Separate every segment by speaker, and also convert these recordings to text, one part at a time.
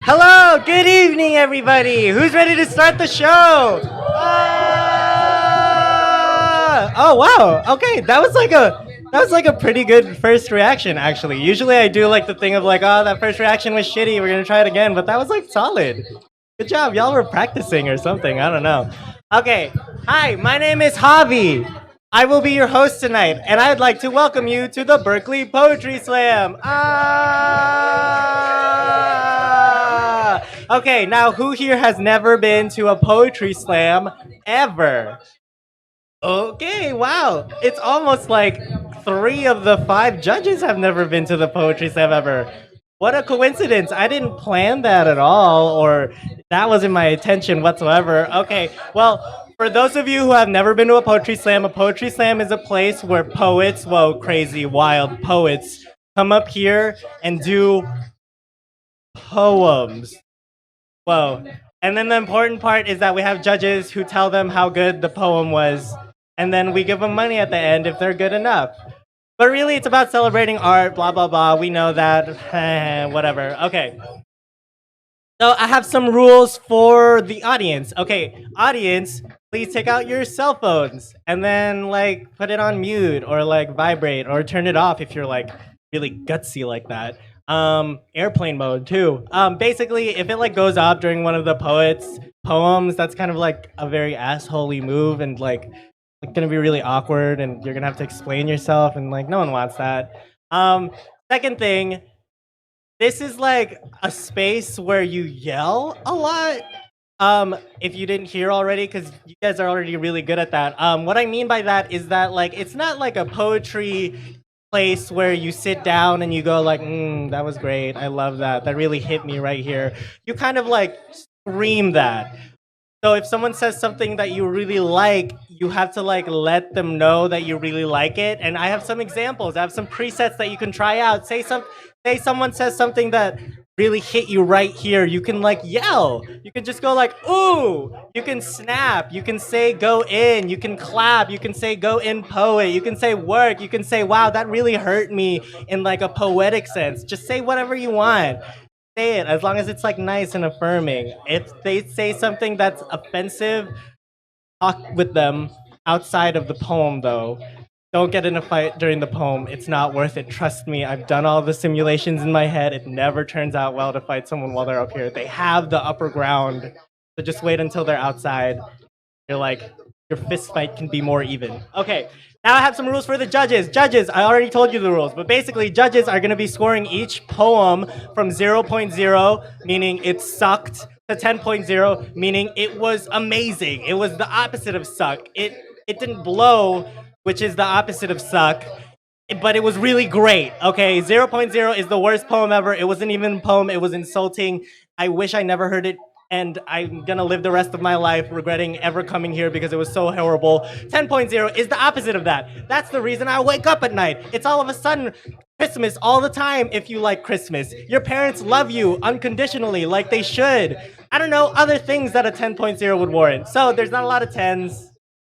Speaker 1: Hello, good evening, everybody. Who's ready to start the show? Oh wow. Okay, that was like a pretty good first reaction, actually. Usually, I do like the thing of like, oh, that first reaction was shitty. We're gonna try it again, but that was like solid. Good job, y'all were practicing or something. I don't know. Okay, hi, my name is Javi. I will be your host tonight, and I'd like to welcome you to the Berkeley Poetry Slam. Okay, now who here has never been to a poetry slam ever? Okay, wow. It's almost like 3 of the 5 judges have never been to the poetry slam ever. What a coincidence. I didn't plan that at all, or that wasn't my intention whatsoever. Okay, well, for those of you who have never been to a poetry slam is a place where poets, well, crazy, wild poets, come up here and do poems. Whoa. And then the important part is that we have judges who tell them how good the poem was, and then we give them money at the end if they're good enough. But really, it's about celebrating art, blah, blah, blah. We know that. Whatever. Okay. So I have some rules for the audience. Okay, audience, please take out your cell phones and then like put it on mute or like vibrate or turn it off if you're like really gutsy like that. Airplane mode too. Basically, if it like goes off during one of the poets' poems, that's kind of like a very assholey move and like gonna be really awkward and you're gonna have to explain yourself and like no one wants that. Second thing, this is like a space where you yell a lot. If you didn't hear already, because you guys are already really good at that. What I mean by that is that like it's not like a poetry place where you sit down and you go like, that was great. I love that. That really hit me right here. You kind of like scream that. So if someone says something that you really like, you have to like let them know that you really like it. And I have some examples. I have some presets that you can try out. Say someone says something that really hit you right here. You can like yell. You can just go like, ooh. You can snap. You can say go in. You can clap. You can say go in poet. You can say work. You can say wow, that really hurt me in like a poetic sense. Just say whatever you want. Say it as long as it's like nice and affirming. If they say something that's offensive, talk with them outside of the poem though. Don't get in a fight during the poem. It's not worth it. Trust me, I've done all the simulations in my head. It never turns out well to fight someone while they're up here. They have the upper ground. So just wait until they're outside. You're like, your fist fight can be more even. Okay, now I have some rules for the judges. Judges, I already told you the rules, but basically judges are gonna be scoring each poem from 0.0, meaning it sucked, to 10.0, meaning it was amazing. It was the opposite of suck. It didn't blow, which is the opposite of suck, but it was really great. Okay, 0.0 is the worst poem ever. It wasn't even a poem, it was insulting. I wish I never heard it, and I'm gonna live the rest of my life regretting ever coming here because it was so horrible. 10.0 is the opposite of that. That's the reason I wake up at night. It's all of a sudden Christmas all the time if you like Christmas. Your parents love you unconditionally like they should. I don't know, other things that a 10.0 would warrant. So there's not a lot of 10s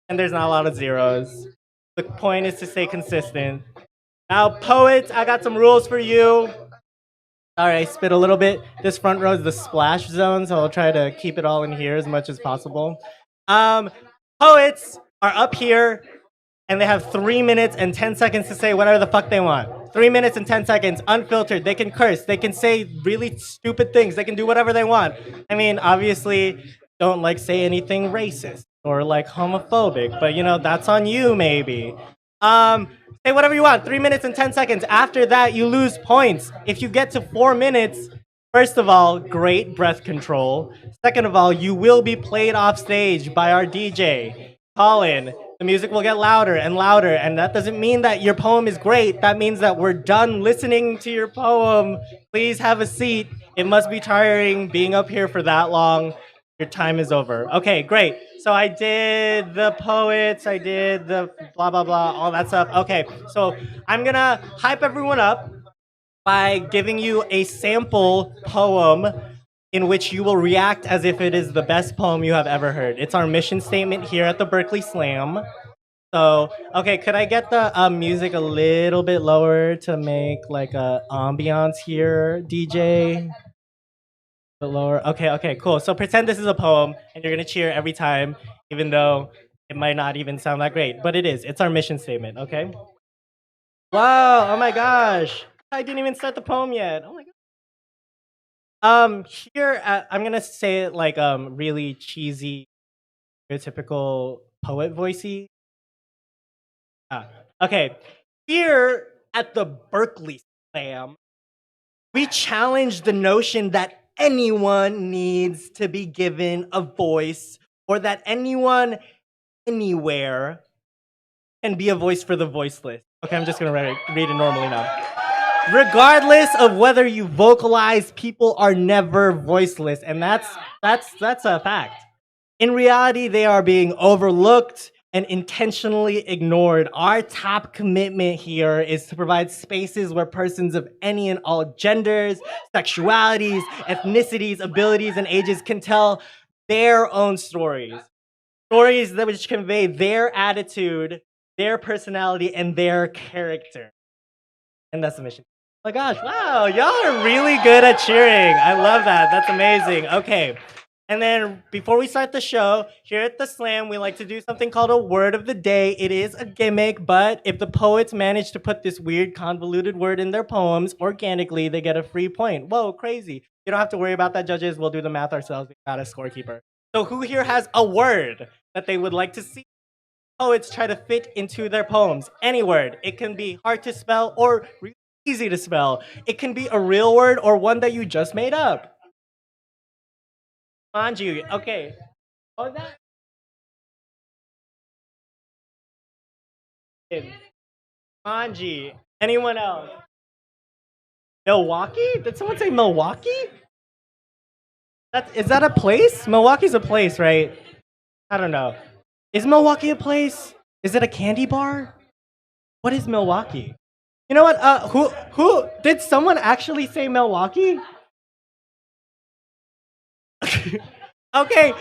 Speaker 1: and there's not a lot of 0s. The point is to stay consistent. Now, poets, I got some rules for you. Sorry, I spit a little bit. This front row is the splash zone, so I'll try to keep it all in here as much as possible. Poets are up here, and they have 3 minutes and 10 seconds to say whatever the fuck they want. 3 minutes and 10 seconds, unfiltered. They can curse. They can say really stupid things. They can do whatever they want. I mean, obviously, don't like say anything racist or like homophobic, but you know, that's on you maybe. Say whatever you want, 3 minutes and 10 seconds. After that, you lose points. If you get to 4 minutes, first of all, great breath control. Second of all, you will be played off stage by our DJ, Colin. The music will get louder and louder, and that doesn't mean that your poem is great. That means that we're done listening to your poem. Please have a seat. It must be tiring being up here for that long. Your time is over. Okay, great. So I did the poets, I did the blah, blah, blah, all that stuff. Okay, so I'm gonna hype everyone up by giving you a sample poem in which you will react as if it is the best poem you have ever heard. It's our mission statement here at the Berkeley Slam. So, okay, could I get the music a little bit lower to make like a ambiance here, DJ? The lower. Okay, okay, cool. So pretend this is a poem, and you're gonna cheer every time, even though it might not even sound that great, but it is. It's our mission statement. Okay. Wow! Oh my gosh! I didn't even start the poem yet. Oh my god. Here I'm gonna say it like really cheesy, stereotypical poet voicey. Ah, okay. Here at the Berkeley Slam, we challenge the notion that anyone needs to be given a voice or that anyone anywhere can be a voice for the voiceless. Okay, I'm just gonna read it normally now. Regardless of whether you vocalize, people are never voiceless, and that's a fact. In reality, they are being overlooked and intentionally ignored. Our top commitment here is to provide spaces where persons of any and all genders, sexualities, ethnicities, abilities, and ages can tell their own stories. Stories that which convey their attitude, their personality, and their character. And that's the mission. Oh my gosh, wow, y'all are really good at cheering. I love that. That's amazing. Okay. And then before we start the show, here at the Slam, we like to do something called a word of the day. It is a gimmick, but if the poets manage to put this weird convoluted word in their poems organically, they get a free point. Whoa, crazy. You don't have to worry about that, judges. We'll do the math ourselves. We've got a scorekeeper. So who here has a word that they would like to see poets try to fit into their poems? Any word. It can be hard to spell or really easy to spell. It can be a real word or one that you just made up. Manju, okay. Oh, that. Manji. Anyone else? Milwaukee? Did someone say Milwaukee? Is that a place? Milwaukee's a place, right? I don't know. Is Milwaukee a place? Is it a candy bar? What is Milwaukee? You know what? Who did someone actually say Milwaukee? Okay,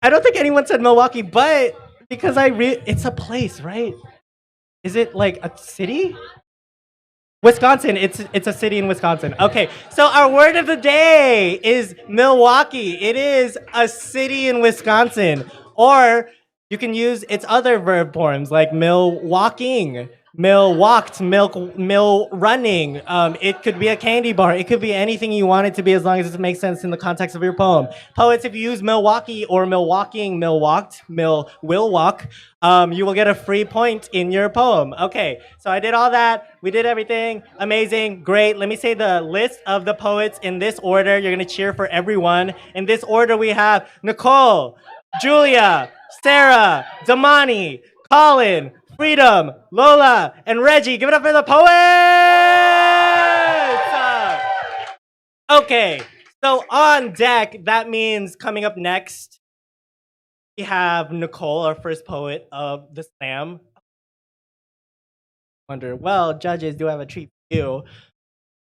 Speaker 1: I don't think anyone said Milwaukee, but because it's a place, right? Is it like a city? Wisconsin. It's a city in Wisconsin. Okay, so our word of the day is Milwaukee. It is a city in Wisconsin, or you can use its other verb forms like mill walking, mill walked, mill running. It could be a candy bar. It could be anything you want it to be as long as it makes sense in the context of your poem. Poets, if you use Milwaukee or Milwalking, mill walked, mill will walk, you will get a free point in your poem. Okay, so I did all that. We did everything. Amazing, great. Let me say the list of the poets in this order. You're gonna cheer for everyone. In this order, we have Nicole, Julia, Sarah, Damani, Colin, Freedom, Lola, and Reggie. Give it up for the poets! Okay, so on deck, that means coming up next, we have Nicole, our first poet of the Slam. Wonder, well, judges, do I have a treat for you?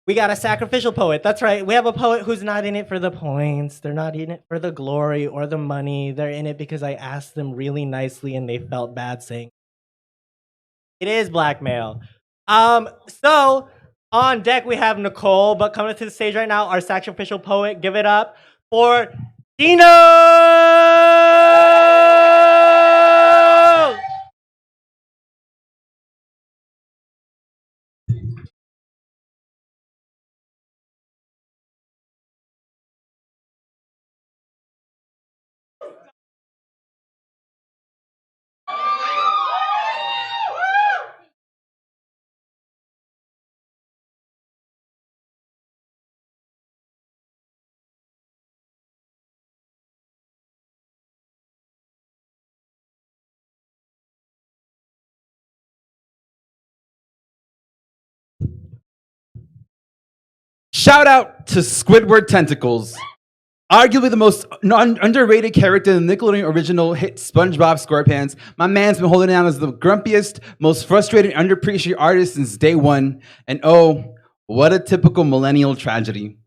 Speaker 1: We got a sacrificial poet. That's right. We have a poet who's not in it for the points. They're not in it for the glory or the money. They're in it because I asked them really nicely and they felt bad saying it is blackmail. So on deck we have Nicole, but coming to the stage right now, our sacrificial poet. Give it up for Dino!
Speaker 2: Shout out to Squidward Tentacles, arguably the most underrated character in the Nickelodeon original hit SpongeBob SquarePants. My man's been holding down as the grumpiest, most frustrated, underappreciated artist since day one. And oh, what a typical millennial tragedy.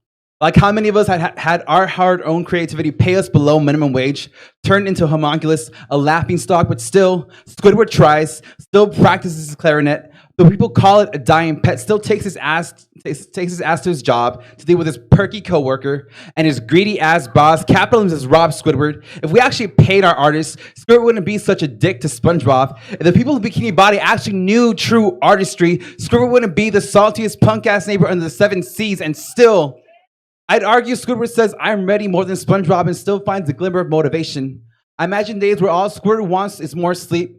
Speaker 2: Like how many of us had our hard-earned creativity pay us below minimum wage, turned into a homunculus, a laughingstock, but still, Squidward tries, still practices his clarinet, but people call it a dying pet, still takes his ass to his job to deal with his perky coworker and his greedy ass boss. Capitalism has robbed Squidward. If we actually paid our artists, Squidward wouldn't be such a dick to SpongeBob. If the people of Bikini Body actually knew true artistry, Squidward wouldn't be the saltiest punk-ass neighbor under the 7 seas, and still, I'd argue Squidward says, I'm ready more than SpongeBob and still finds a glimmer of motivation. I imagine days where all Squidward wants is more sleep,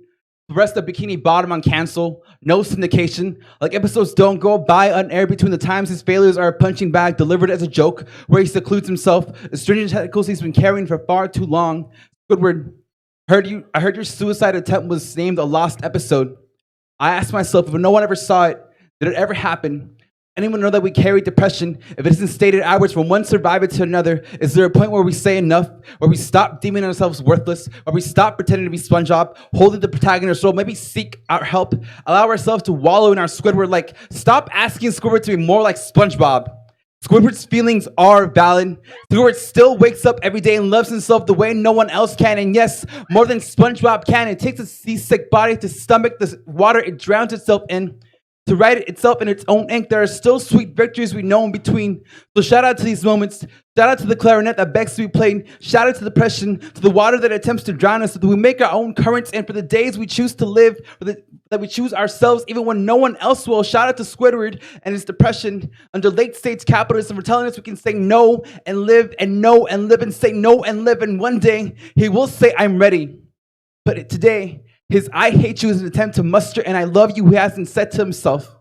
Speaker 2: the rest of Bikini Bottom on cancel, no syndication, like episodes don't go by unaired between the times his failures are a punching bag delivered as a joke, where he secludes himself, the stringent technicals he's been carrying for far too long. Squidward, I heard your suicide attempt was named a lost episode. I asked myself, if no one ever saw it, did it ever happen? Anyone know that we carry depression if it isn't stated outwards from one survivor to another? Is there a point where we say enough, where we stop deeming ourselves worthless, where we stop pretending to be SpongeBob, holding the protagonist role, maybe seek our help, allow ourselves to wallow in our Squidward, like stop asking Squidward to be more like SpongeBob. Squidward's feelings are valid. Squidward still wakes up every day and loves himself the way no one else can. And yes, more than SpongeBob can. It takes a seasick body to stomach the water it drowns itself in, to write it itself in its own ink. There are still sweet victories we know in between. So shout out to these moments. Shout out to the clarinet that begs to be played. Shout out to depression, to the water that attempts to drown us, so that we make our own currents, and for the days we choose to live, that we choose ourselves even when no one else will. Shout out to Squidward and his depression under late stage capitalism for telling us we can say no and live, and no and live, and say no and live, and one day he will say, I'm ready. But today, his I hate you is an attempt to muster and I love you he hasn't said to himself.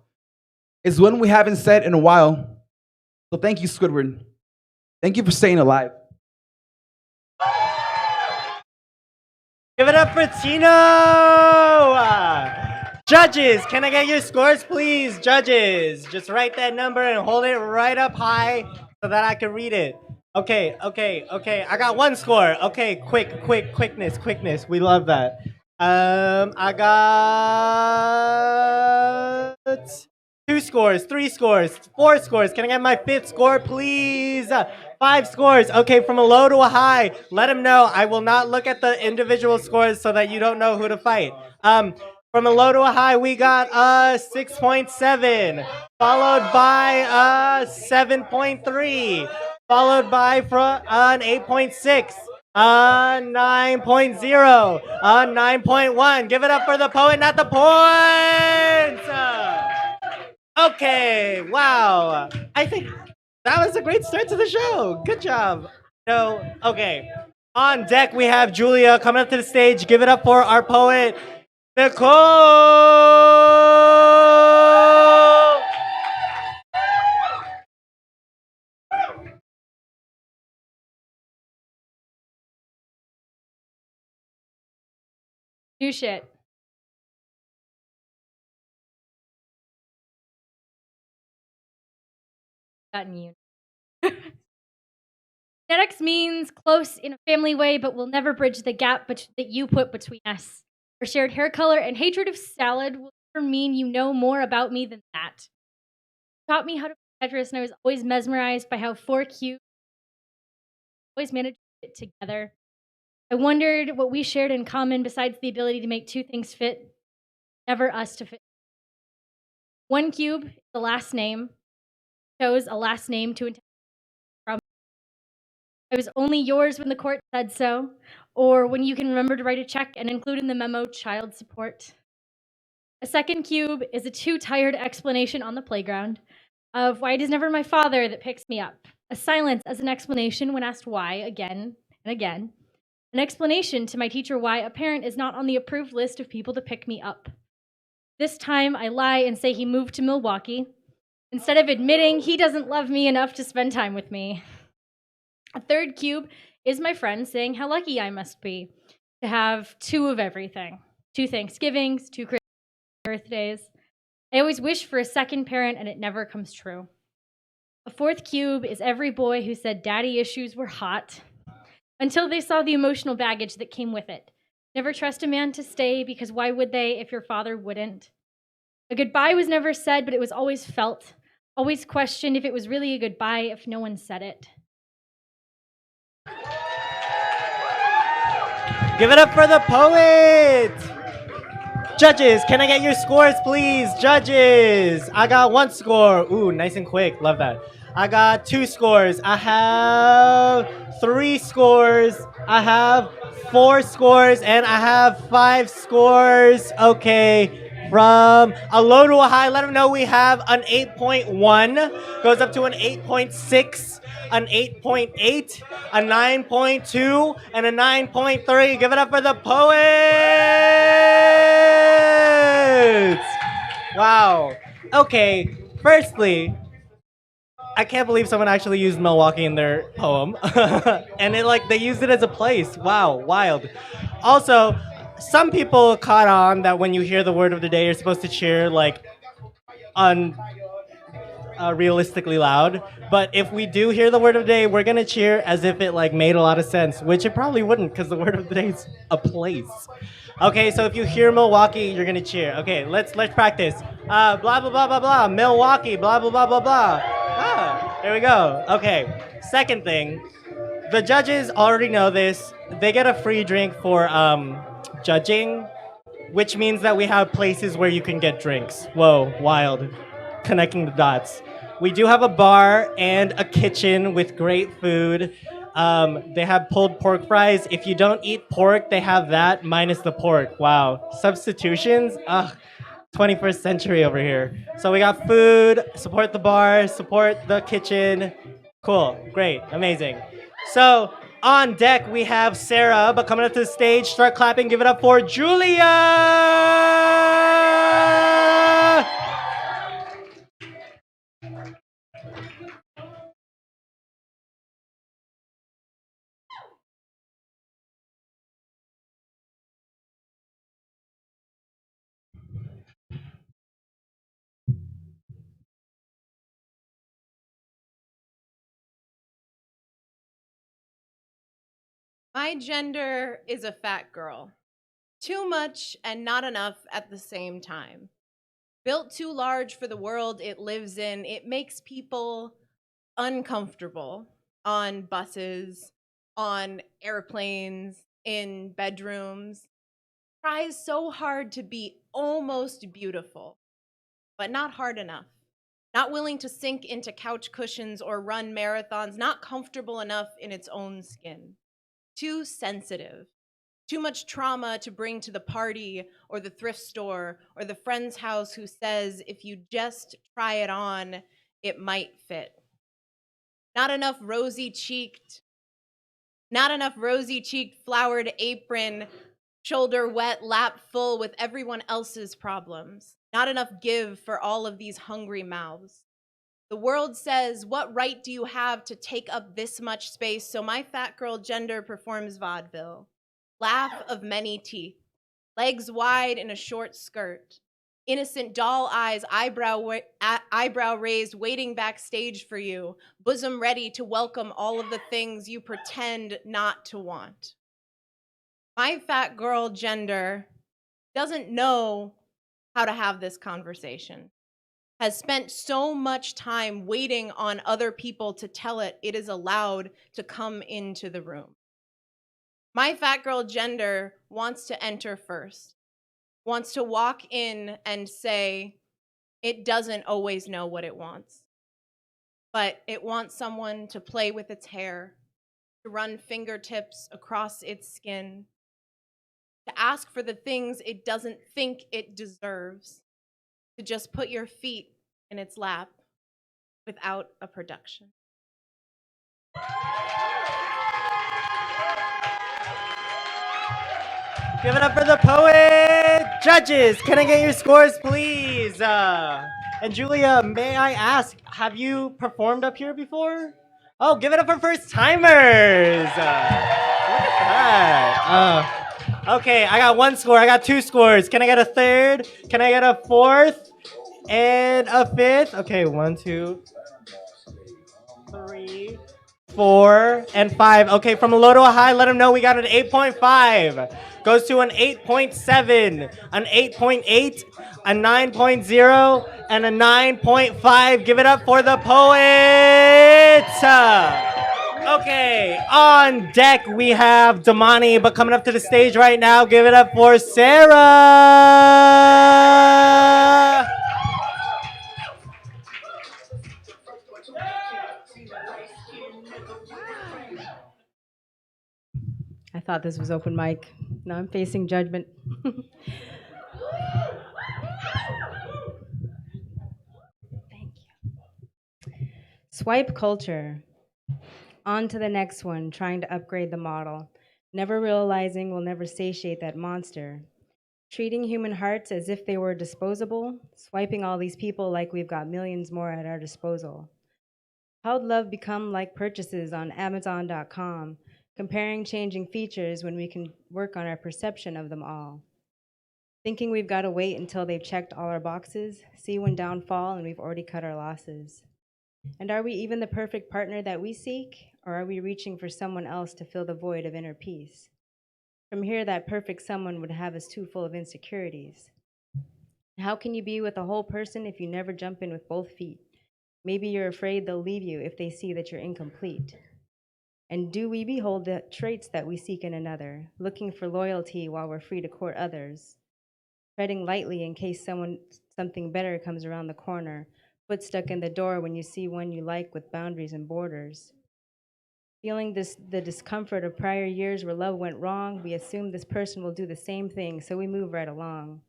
Speaker 2: It's one we haven't said in a while. So thank you, Squidward. Thank you for staying alive.
Speaker 1: Give it up for Tino! Judges, can I get your scores, please? Judges, just write that number and hold it right up high so that I can read it. Okay. I got 1 score. Okay, quickness. We love that. I got 2 scores, 3 scores, 4 scores. Can I get my 5th score, please? 5 scores. Okay, from a low to a high. Let him know. I will not look at the individual scores so that you don't know who to fight. From a low to a high, we got 6.7, followed by 7.3, followed by an 8.6. 9.0, 9.1. Give it up for the poet, not the points. Okay, wow. I think that was a great start to the show. Good job. Okay. On deck, we have Julia coming up to the stage. Give it up for our poet, Nicole.
Speaker 3: New shit. Gotten you. Genetics means close in a family way, but will never bridge the gap that you put between us. Our shared hair color and hatred of salad will never mean you know more about me than that. Taught me how to be Tetris, and I was always mesmerized by how 4 cubes always managed to fit together. I wondered what we shared in common besides the ability to make 2 things fit, never us to fit. 1 cube is the last name. Chose a last name to intend from. I was only yours when the court said so, or when you can remember to write a check and include in the memo child support. A 2nd cube is a too tired explanation on the playground of why it is never my father that picks me up. A silence as an explanation when asked why again and again. An explanation to my teacher why a parent is not on the approved list of people to pick me up. This time I lie and say he moved to Milwaukee, instead of admitting he doesn't love me enough to spend time with me. A 3rd cube is my friend saying how lucky I must be to have 2 of everything. 2 Thanksgivings, 2 birthdays. I always wish for a 2nd parent and it never comes true. A 4th cube is every boy who said daddy issues were hot until they saw the emotional baggage that came with it. Never trust a man to stay because why would they if your father wouldn't? A goodbye was never said, but it was always felt. Always questioned if it was really a goodbye if no one said it.
Speaker 1: Give it up for the poet! Judges, can I get your scores, please? Judges! I got 1 score. Ooh, nice and quick. Love that. I got 2 scores. I have 3 scores. I have 4 scores. And I have 5 scores. Okay. From a low to a high, let them know we have an 8.1. Goes up to an 8.6. An 8.8, a 9.2, and a 9.3. Give it up for the poets! Wow. Okay, firstly, I can't believe someone actually used Milwaukee in their poem. And they used it as a place. Wow, wild. Also, some people caught on that when you hear the word of the day, you're supposed to cheer realistically loud, but if we do hear the word of the day, we're gonna cheer as if it made a lot of sense, which it probably wouldn't because the word of the day is a place. Okay, so if you hear Milwaukee, you're gonna cheer. Okay, let's practice. Blah blah blah blah blah. Milwaukee. Blah blah blah blah blah. There we go. Okay. Second thing, the judges already know this. They get a free drink for judging, which means that we have places where you can get drinks. Whoa, wild. Connecting the dots. We do have a bar and a kitchen with great food. They have pulled pork fries. If you don't eat pork, they have that minus the pork. Wow. Substitutions? Ugh. 21st century over here. So we got food, support the bar, support the kitchen. Cool. Great. Amazing. So on deck, we have Ciera, but coming up to the stage, start clapping, give it up for Julia!
Speaker 4: My gender is a fat girl. Too much and not enough at the same time. Built too large for the world it lives in, it makes people uncomfortable on buses, on airplanes, in bedrooms. Tries so hard to be almost beautiful, but not hard enough. Not willing to sink into couch cushions or run marathons, not comfortable enough in its own skin. Too sensitive. Too much trauma to bring to the party or the thrift store or the friend's house who says if you just try it on, it might fit. Not enough rosy-cheeked, flowered apron, shoulder wet, lap full with everyone else's problems. Not enough give for all of these hungry mouths. The world says, what right do you have to take up this much space? So my fat girl gender performs vaudeville. Laugh of many teeth. Legs wide in a short skirt. Innocent doll eyes, eyebrow raised, waiting backstage for you. Bosom ready to welcome all of the things you pretend not to want. My fat girl gender doesn't know how to have this conversation. Has spent so much time waiting on other people to tell it is allowed to come into the room. My fat girl gender wants to enter first, wants to walk in and say, it doesn't always know what it wants, but it wants someone to play with its hair, to run fingertips across its skin, to ask for the things it doesn't think it deserves, to just put your feet in its lap without a production.
Speaker 1: Give it up for the poet! Judges, can I get your scores, please? And Julia, may I ask, have you performed up here before? Oh, give it up for first timers! Look at that. Okay, I got 1 score. I got 2 scores. Can I get a third? Can I get a fourth? And a fifth? Okay, 1, 2, 3, 4, and 5. Okay, from a low to a high, let them know we got an 8.5. Goes to an 8.7, an 8.8, a 9.0, and a 9.5. Give it up for the poet. Okay, on deck we have Damani, but coming up to the stage right now, give it up for Ciera.
Speaker 5: I thought this was open mic. Now I'm facing judgment. Thank you. Swipe culture. On to the next one, trying to upgrade the model. Never realizing we'll never satiate that monster. Treating human hearts as if they were disposable. Swiping all these people like we've got millions more at our disposal. How'd love become like purchases on Amazon.com? Comparing changing features when we can work on our perception of them all. Thinking we've got to wait until they've checked all our boxes, see one downfall and we've already cut our losses. And are we even the perfect partner that we seek, or are we reaching for someone else to fill the void of inner peace? From here, that perfect someone would have us too full of insecurities. How can you be with a whole person if you never jump in with both feet? Maybe you're afraid they'll leave you if they see that you're incomplete. And do we behold the traits that we seek in another, looking for loyalty while we're free to court others? Treading lightly in case something better comes around the corner, foot stuck in the door when you see one you like with boundaries and borders. Feeling the discomfort of prior years where love went wrong, we assume this person will do the same thing, so we move right along.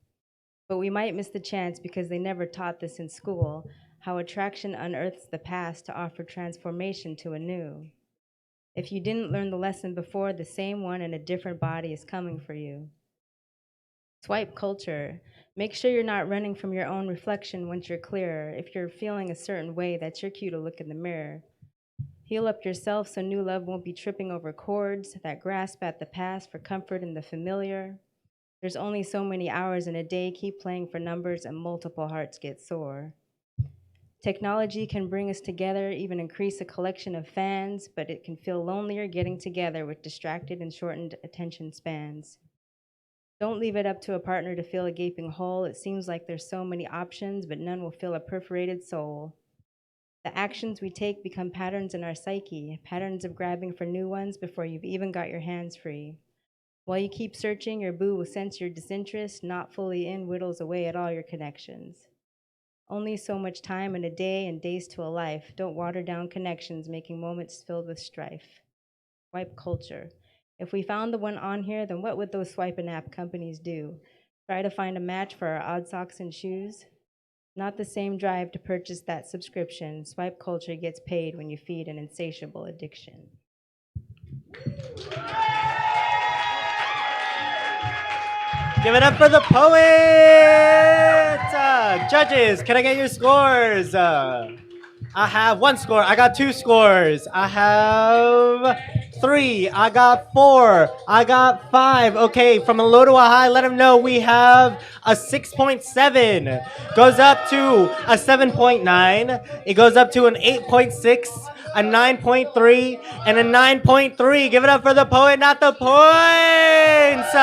Speaker 5: But we might miss the chance because they never taught this in school, how attraction unearths the past to offer transformation to a new. If you didn't learn the lesson before, the same one in a different body is coming for you. Swipe culture. Make sure you're not running from your own reflection once you're clearer. If you're feeling a certain way, that's your cue to look in the mirror. Heal up yourself so new love won't be tripping over cords that grasp at the past for comfort in the familiar. There's only so many hours in a day. Keep playing for numbers and multiple hearts get sore. Technology can bring us together, even increase a collection of fans, but it can feel lonelier getting together with distracted and shortened attention spans. Don't leave it up to a partner to fill a gaping hole. It seems like there's so many options, but none will fill a perforated soul. The actions we take become patterns in our psyche, patterns of grabbing for new ones before you've even got your hands free. While you keep searching, your boo will sense your disinterest, not fully in, whittles away at all your connections. Only so much time in a day and days to a life. Don't water down connections, making moments filled with strife. Swipe culture. If we found the one on here, then what would those swiping app companies do? Try to find a match for our odd socks and shoes? Not the same drive to purchase that subscription. Swipe culture gets paid when you feed an insatiable addiction.
Speaker 1: Give it up for the poet! Judges, can I get your scores? I have 1 score. I got 2 scores. I have 3. I got 4. I got 5. Okay, from a low to a high, let them know we have a 6.7. Goes up to a 7.9. It goes up to an 8.6, a 9.3, and a 9.3. Give it up for the poet, not the points.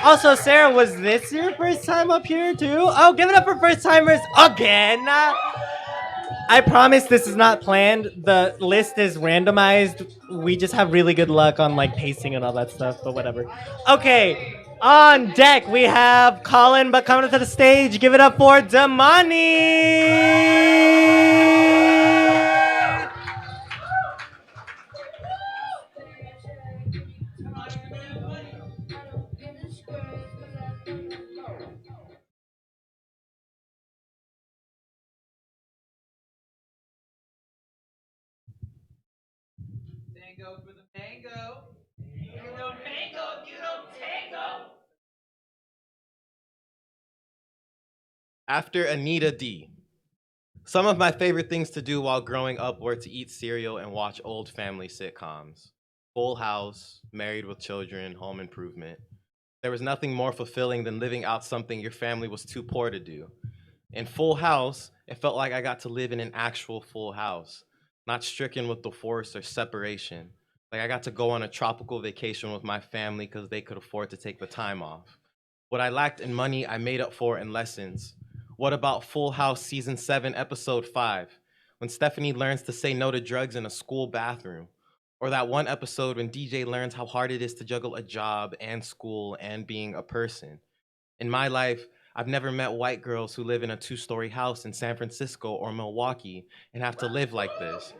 Speaker 1: Also, Sarah, was this your first time up here too? Oh, give it up for first timers again. I promise this is not planned. The list is randomized. We just have really good luck on like pacing and all that stuff, but whatever. Okay, on deck we have Colin, but coming to the stage, give it up for Damani.
Speaker 2: Tango for the mango. You don't mango if you don't tango.
Speaker 6: After Anita D. Some of my favorite things to do while growing up were to eat cereal and watch old family sitcoms. Full House, Married with Children, Home Improvement. There was nothing more fulfilling than living out something your family was too poor to do. In Full House, it felt like I got to live in an actual full house. not stricken with divorce or separation. Like I got to go on a tropical vacation with my family because they could afford to take the time off. What I lacked in money, I made up for in lessons. What about Full House Season 7, Episode 5, when Stephanie learns to say no to drugs in a school bathroom? Or that one episode when DJ learns how hard it is to juggle a job and school and being a person. In my life, I've never met white girls who live in a 2-story house in San Francisco or Milwaukee and have to live like this.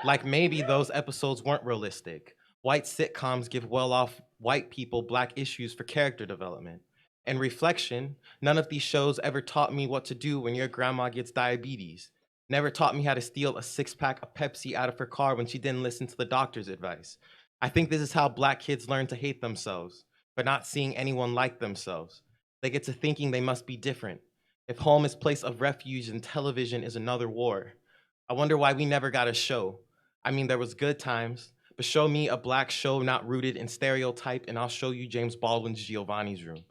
Speaker 6: Like maybe those episodes weren't realistic. White sitcoms give well-off white people Black issues for character development. In reflection, none of these shows ever taught me what to do when your grandma gets diabetes. Never taught me how to steal a 6-pack of Pepsi out of her car when she didn't listen to the doctor's advice. I think this is how Black kids learn to hate themselves, for not seeing anyone like themselves. They get to thinking they must be different. If home is place of refuge and television is another war. I wonder why we never got a show. I mean, there was good times, but show me a Black show not rooted in stereotype and I'll show you James Baldwin's Giovanni's Room.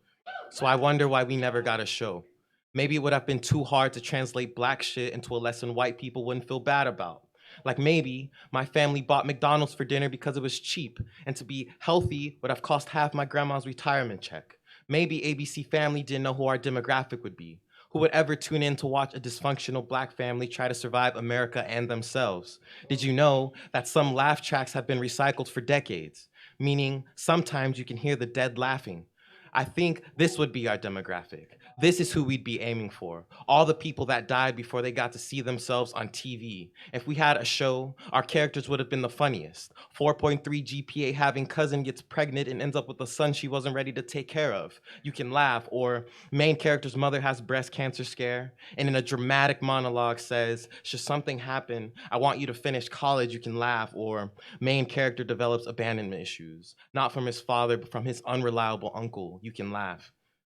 Speaker 6: So I wonder why we never got a show. Maybe it would have been too hard to translate Black shit into a lesson white people wouldn't feel bad about. Like maybe my family bought McDonald's for dinner because it was cheap, and to be healthy would have cost half my grandma's retirement check. Maybe ABC Family didn't know who our demographic would be. Who would ever tune in to watch a dysfunctional Black family try to survive America and themselves? Did you know that some laugh tracks have been recycled for decades? Meaning, sometimes you can hear the dead laughing. I think this would be our demographic. This is who we'd be aiming for. All the people that died before they got to see themselves on TV. If we had a show, our characters would have been the funniest. 4.3 GPA having cousin gets pregnant and ends up with a son she wasn't ready to take care of. You can laugh. Or main character's mother has breast cancer scare and in a dramatic monologue says, should something happen, I want you to finish college, you can laugh. Or main character develops abandonment issues, not from his father, but from his unreliable uncle. You can laugh.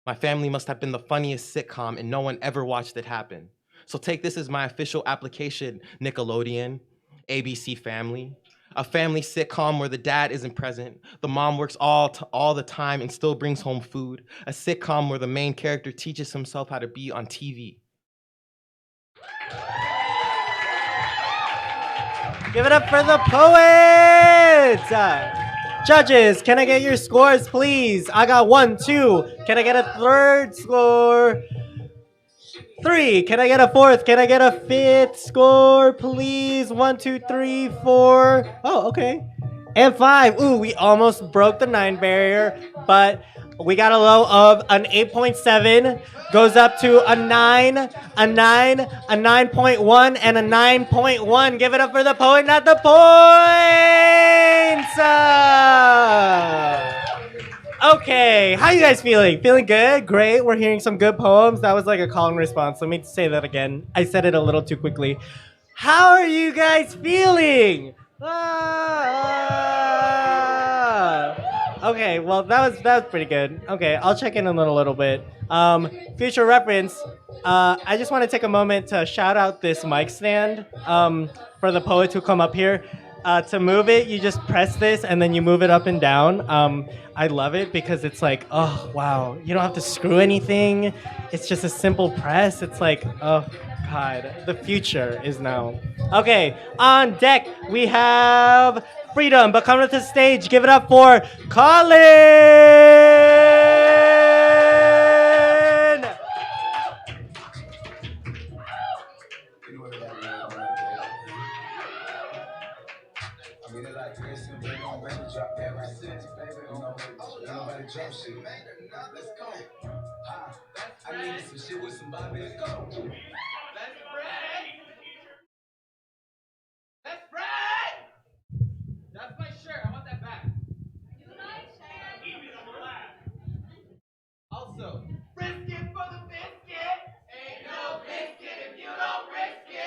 Speaker 6: My family must have been the funniest sitcom and no one ever watched it happen. So take this as my official application, Nickelodeon, ABC Family. A family sitcom where the dad isn't present, the mom works all the time and still brings home food. A sitcom where the main character teaches himself how to be on TV.
Speaker 1: Give it up for the poets! Judges, can I get your scores, please? I got 1, 2. Can I get a third score? 3. Can I get a 4th? Can I get a 5th score, please? 1, 2, 3, 4. Oh, okay. And 5. Ooh, we almost broke the 9 barrier, but we got a low of an 8.7. Goes up to a 9, a 9, a 9.1, and a 9.1. Give it up for the poet, not the points! Okay, how you guys feeling? Feeling good? Great. We're hearing some good poems. That was like a call and response. Let me say that again. I said it a little too quickly. How are you guys feeling? Okay, well that was pretty good. Okay, I'll check in a little bit. Future reference. I just want to take a moment to shout out this mic stand for the poets who come up here. To move it, you just press this and then you move it up and down. I love it because it's like, oh wow, you don't have to screw anything. It's just a simple press. It's like, oh God, the future is now. Okay, on deck we have Freedom, but coming to the stage, give it up for Colin!
Speaker 7: That's my shirt. I want that back. Also, risk it for the biscuit. Ain't no biscuit if you don't risk it.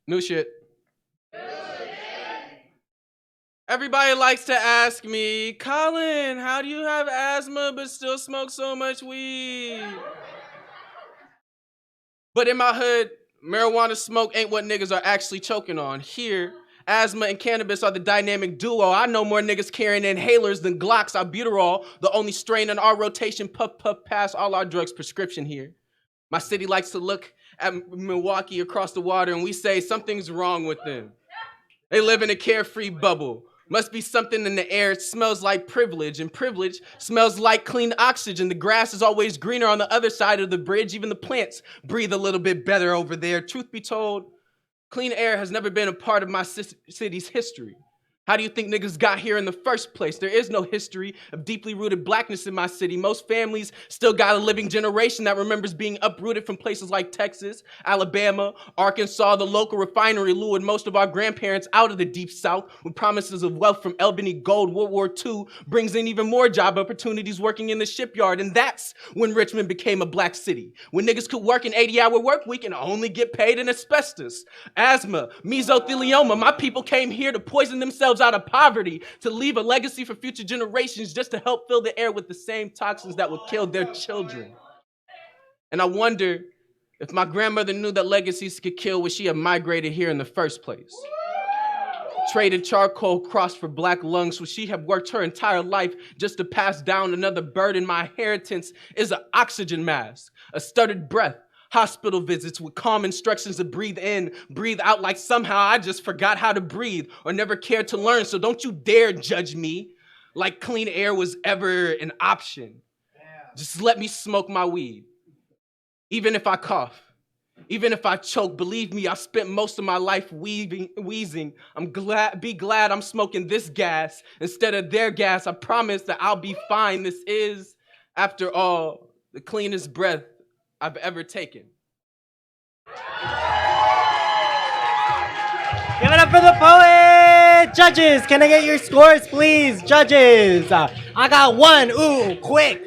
Speaker 8: New shit. Everybody likes to ask me, Colin, how do you have asthma but still smoke so much weed? But in my hood, Marijuana smoke ain't what niggas are actually choking on. Here, asthma and cannabis are the dynamic duo. I know more niggas carrying inhalers than Glocks, albuterol, the only strain in our rotation, puff past all our drugs prescription here. My city likes to look at Milwaukee across the water and we say something's wrong with them. They live in a carefree bubble. Must be something in the air. It smells like privilege, and privilege smells like clean oxygen. The grass is always greener on the other side of the bridge. Even the plants breathe a little bit better over there. Truth be told, clean air has never been a part of my city's history. How do you think niggas got here in the first place? There is no history of deeply rooted blackness in my city. Most families still got a living generation that remembers being uprooted from places like Texas, Alabama, Arkansas. The local refinery lured most of our grandparents out of the deep south with promises of wealth from Albany Gold. World War II brings in even more job opportunities working in the shipyard. And that's when Richmond became a black city. When niggas could work an 80-hour work week and only get paid in asbestos, asthma, mesothelioma. My people came here to poison themselves out of poverty, to leave a legacy for future generations, just to help fill the air with the same toxins that would kill their children. And I wonder if my grandmother knew that legacies could kill, would she have migrated here in the first place? Traded charcoal cross for black lungs, would she have worked her entire life just to pass down another burden? My inheritance is an oxygen mask, a stuttered breath, hospital visits with calm instructions to breathe in, breathe out, like somehow I just forgot how to breathe or never cared to learn. So don't you dare judge me like clean air was ever an option. Just let me smoke my weed. Even if I cough, even if I choke, believe me, I spent most of my life wheezing. Be glad I'm smoking this gas instead of their gas. I promise that I'll be fine. This is, after all, the cleanest breath I've ever taken.
Speaker 1: Give it up for the poet! Judges, can I get your scores, please? Judges! I got 1. Ooh, quick.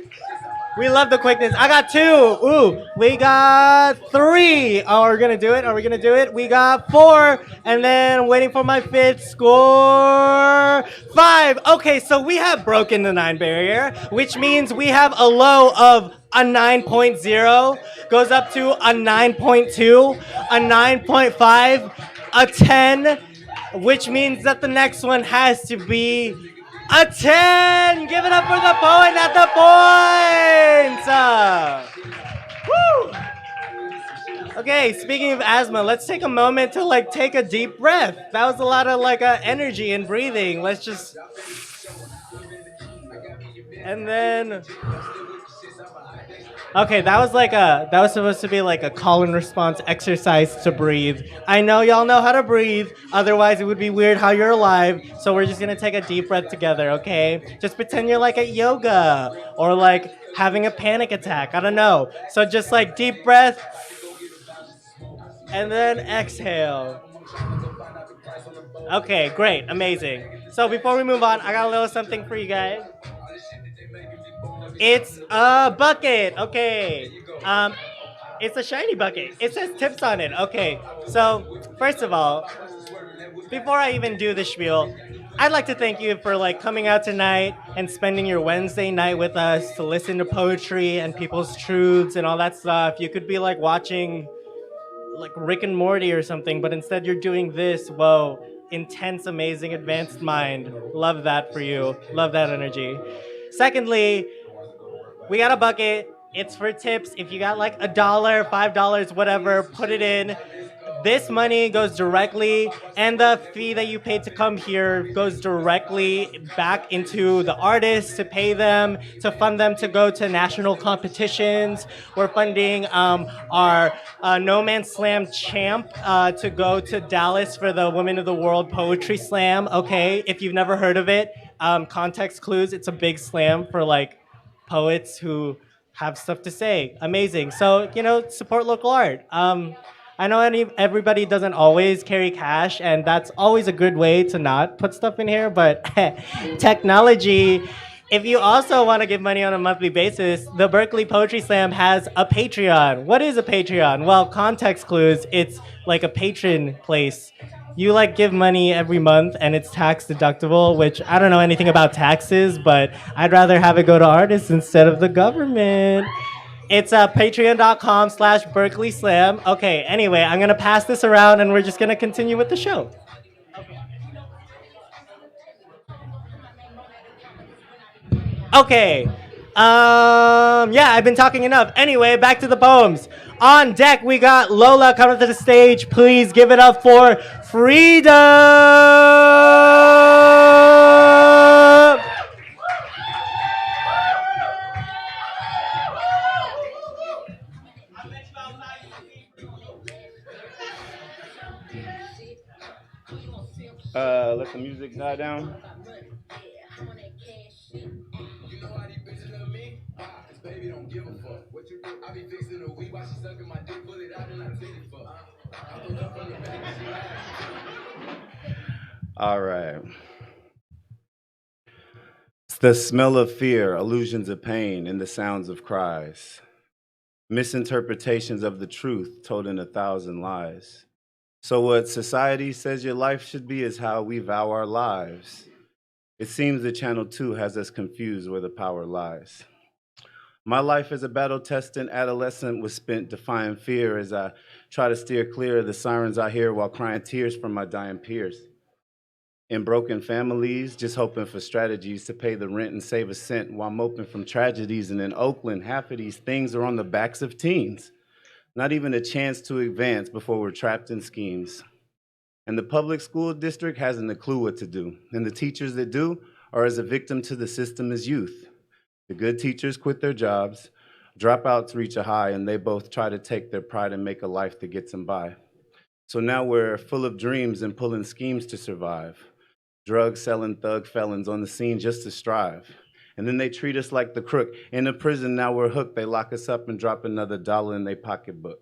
Speaker 1: We love the quickness. I got 2. Ooh, we got 3. Oh, we're gonna do it? Are we gonna do it? We got 4. And then waiting for my 5th score. 5. Okay, so we have broken the 9 barrier, which means we have a low of a 9.0, goes up to a 9.2, a 9.5, a 10, which means that the next one has to be a 10. Give it up for the poet, not the points. Woo! Okay, speaking of asthma, let's take a moment to take a deep breath. That was a lot of energy and breathing. Let's just, and then. Okay, that was supposed to be a call and response exercise to breathe. I know y'all know how to breathe, otherwise it would be weird how you're alive, so we're just gonna take a deep breath together, okay? Just pretend you're at yoga, or having a panic attack, I don't know. So just deep breath, and then exhale. Okay, great, amazing. So before we move on, I got a little something for you guys. It's a bucket, okay. It's a shiny bucket. It says tips on it, okay. So, first of all, before I even do the spiel, I'd like to thank you for coming out tonight and spending your Wednesday night with us to listen to poetry and people's truths and all that stuff. You could be watching Rick and Morty or something, but instead you're doing this. Whoa, intense, amazing, advanced mind. Love that for you. Love that energy. Secondly, we got a bucket. It's for tips. If you got $1, $5, whatever, put it in. This money goes directly, and the fee that you paid to come here goes directly back into the artists to pay them, to fund them to go to national competitions. We're funding our No Man's Slam champ to go to Dallas for the Women of the World Poetry Slam. Okay, if you've never heard of it, context clues, it's a big slam for poets who have stuff to say. Amazing. So, support local art. I know everybody doesn't always carry cash, and that's always a good way to not put stuff in here, but technology. If you also want to give money on a monthly basis, the Berkeley Poetry Slam has a Patreon. What is a Patreon? Well, context clues, it's a patron place. You give money every month and it's tax deductible, which I don't know anything about taxes, but I'd rather have it go to artists instead of the government. It's patreon.com/Berkeley Slam. Okay, anyway, I'm going to pass this around and we're just going to continue with the show. Okay. Yeah, I've been talking enough. Anyway, back to the poems. On deck, we got Lola coming to the stage. Please give it up for Freedom.
Speaker 9: Let the music die down. All right. It's the smell of fear, illusions of pain, and the sounds of cries. Misinterpretations of the truth told in 1,000 lies. So what society says your life should be is how we vow our lives. It seems that Channel 2 has us confused where the power lies. My life as a battle-tested adolescent was spent defying fear as I try to steer clear of the sirens I hear while crying tears from my dying peers. In broken families, just hoping for strategies to pay the rent and save a cent while moping from tragedies. And in Oakland, half of these things are on the backs of teens. Not even a chance to advance before we're trapped in schemes. And the public school district hasn't a clue what to do. And the teachers that do are as a victim to the system as youth. The good teachers quit their jobs, dropouts reach a high, and they both try to take their pride and make a life that gets them by. So now we're full of dreams and pulling schemes to survive. Drug-selling thug felons on the scene just to strive. And then they treat us like the crook. In the prison, now we're hooked. They lock us up and drop another $1 in their pocketbook.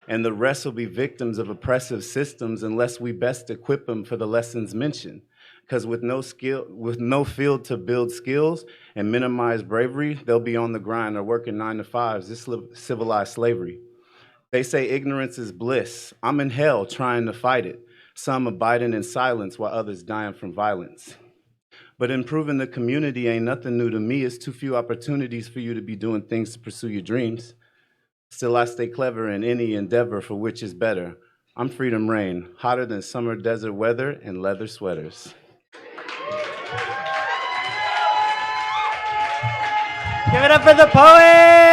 Speaker 9: And the rest will be victims of oppressive systems unless we best equip them for the lessons mentioned. Because with no field to build skills and minimize bravery, they'll be on the grind or working 9 to 5s. This is civilized slavery. They say ignorance is bliss. I'm in hell trying to fight it. Some abiding in silence while others dying from violence. But improving the community ain't nothing new to me. It's too few opportunities for you to be doing things to pursue your dreams. Still, I stay clever in any endeavor for which is better. I'm Freedom Rain, hotter than summer desert weather and leather sweaters.
Speaker 1: Give it up for the poet!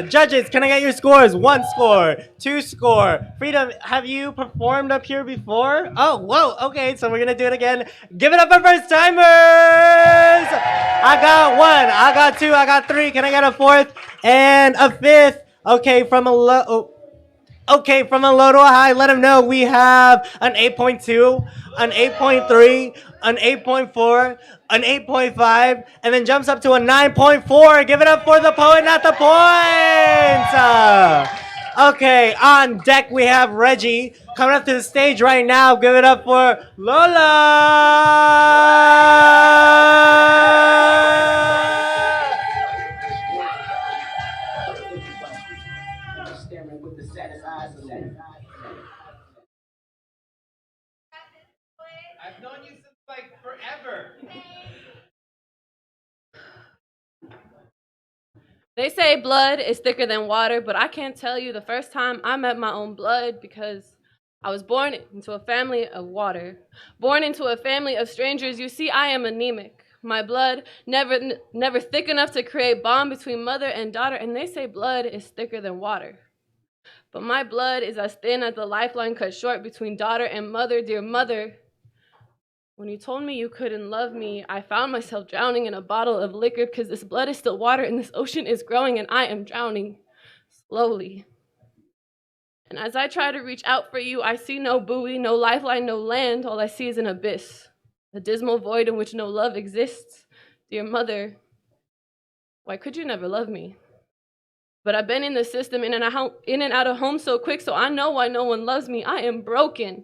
Speaker 1: Judges, can I get your scores? 1 score, 2 score. Freedom, have you performed up here before? Oh, whoa, okay, so we're gonna do it again. Give it up for first timers! I got 1, I got 2, I got 3. Can I get a 4th and a 5th? Okay, from a low. Okay, from a low to a high, let them know we have an 8.2, an 8.3, an 8.4, an 8.5, and then jumps up to a 9.4. Give it up for the poet, not the points. Okay, on deck we have Reggie coming up to the stage right now. Give it up for Lola.
Speaker 2: I've known you since like forever.
Speaker 10: They say blood is thicker than water, but I can't tell you the first time I met my own blood because I was born into a family of water. Born into a family of strangers, you see, I am anemic. My blood never thick enough to create bond between mother and daughter, and they say blood is thicker than water. But my blood is as thin as the lifeline cut short between daughter and mother. Dear mother, when you told me you couldn't love me, I found myself drowning in a bottle of liquor because this blood is still water and this ocean is growing and I am drowning slowly. And as I try to reach out for you, I see no buoy, no lifeline, no land. All I see is an abyss, a dismal void in which no love exists. Dear mother, why could you never love me? But I've been in the system, in and out of home so quick, so I know why no one loves me. I am broken.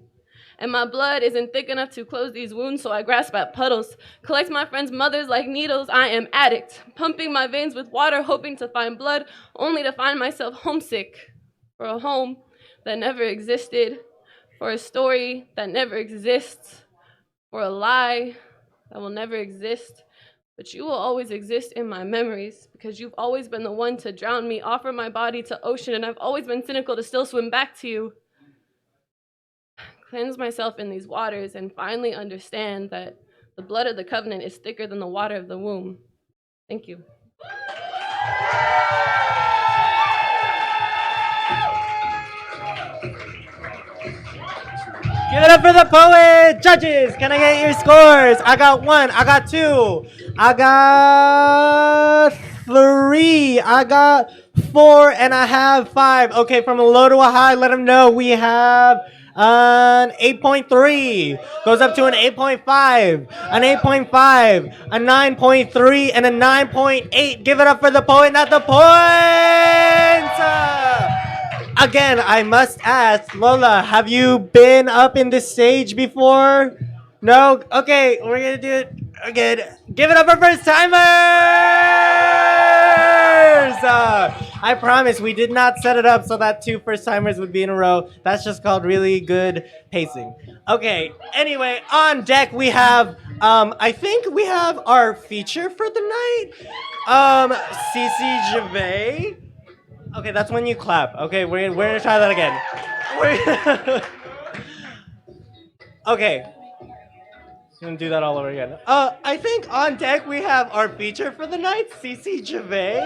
Speaker 10: And my blood isn't thick enough to close these wounds, so I grasp at puddles, collect my friends' mothers like needles. I am addict, pumping my veins with water, hoping to find blood, only to find myself homesick for a home that never existed, for a story that never exists, for a lie that will never exist. but you will always exist in my memories because you've always been the one to drown me, offer my body to ocean, and I've always been cynical to still swim back to you. Cleanse myself in these waters and finally understand that the blood of the covenant is thicker than the water of the womb. Thank you.
Speaker 1: Give it up for the poet! Judges, can I get your scores? I got 1, I got 2, I got 3, I got 4, and I have 5. Okay, from a low to a high, let them know we have an 8.3, goes up to an 8.5, an 8.5, a 9.3, and a 9.8. Give it up for the poet, not the points! Again, I must ask, Lola, have you been up in this stage before? No? Okay, we're gonna do it again. Give it up for first timers! I promise we did not set it up so that 2 first timers would be in a row. That's just called really good pacing. Okay, anyway, on deck we have, I think we have our feature for the night. CieraJevae. Okay, that's when you clap. Okay, we're gonna try that again. Okay. Gonna do that all over again. I think on deck we have our feature for the night, CieraJevae.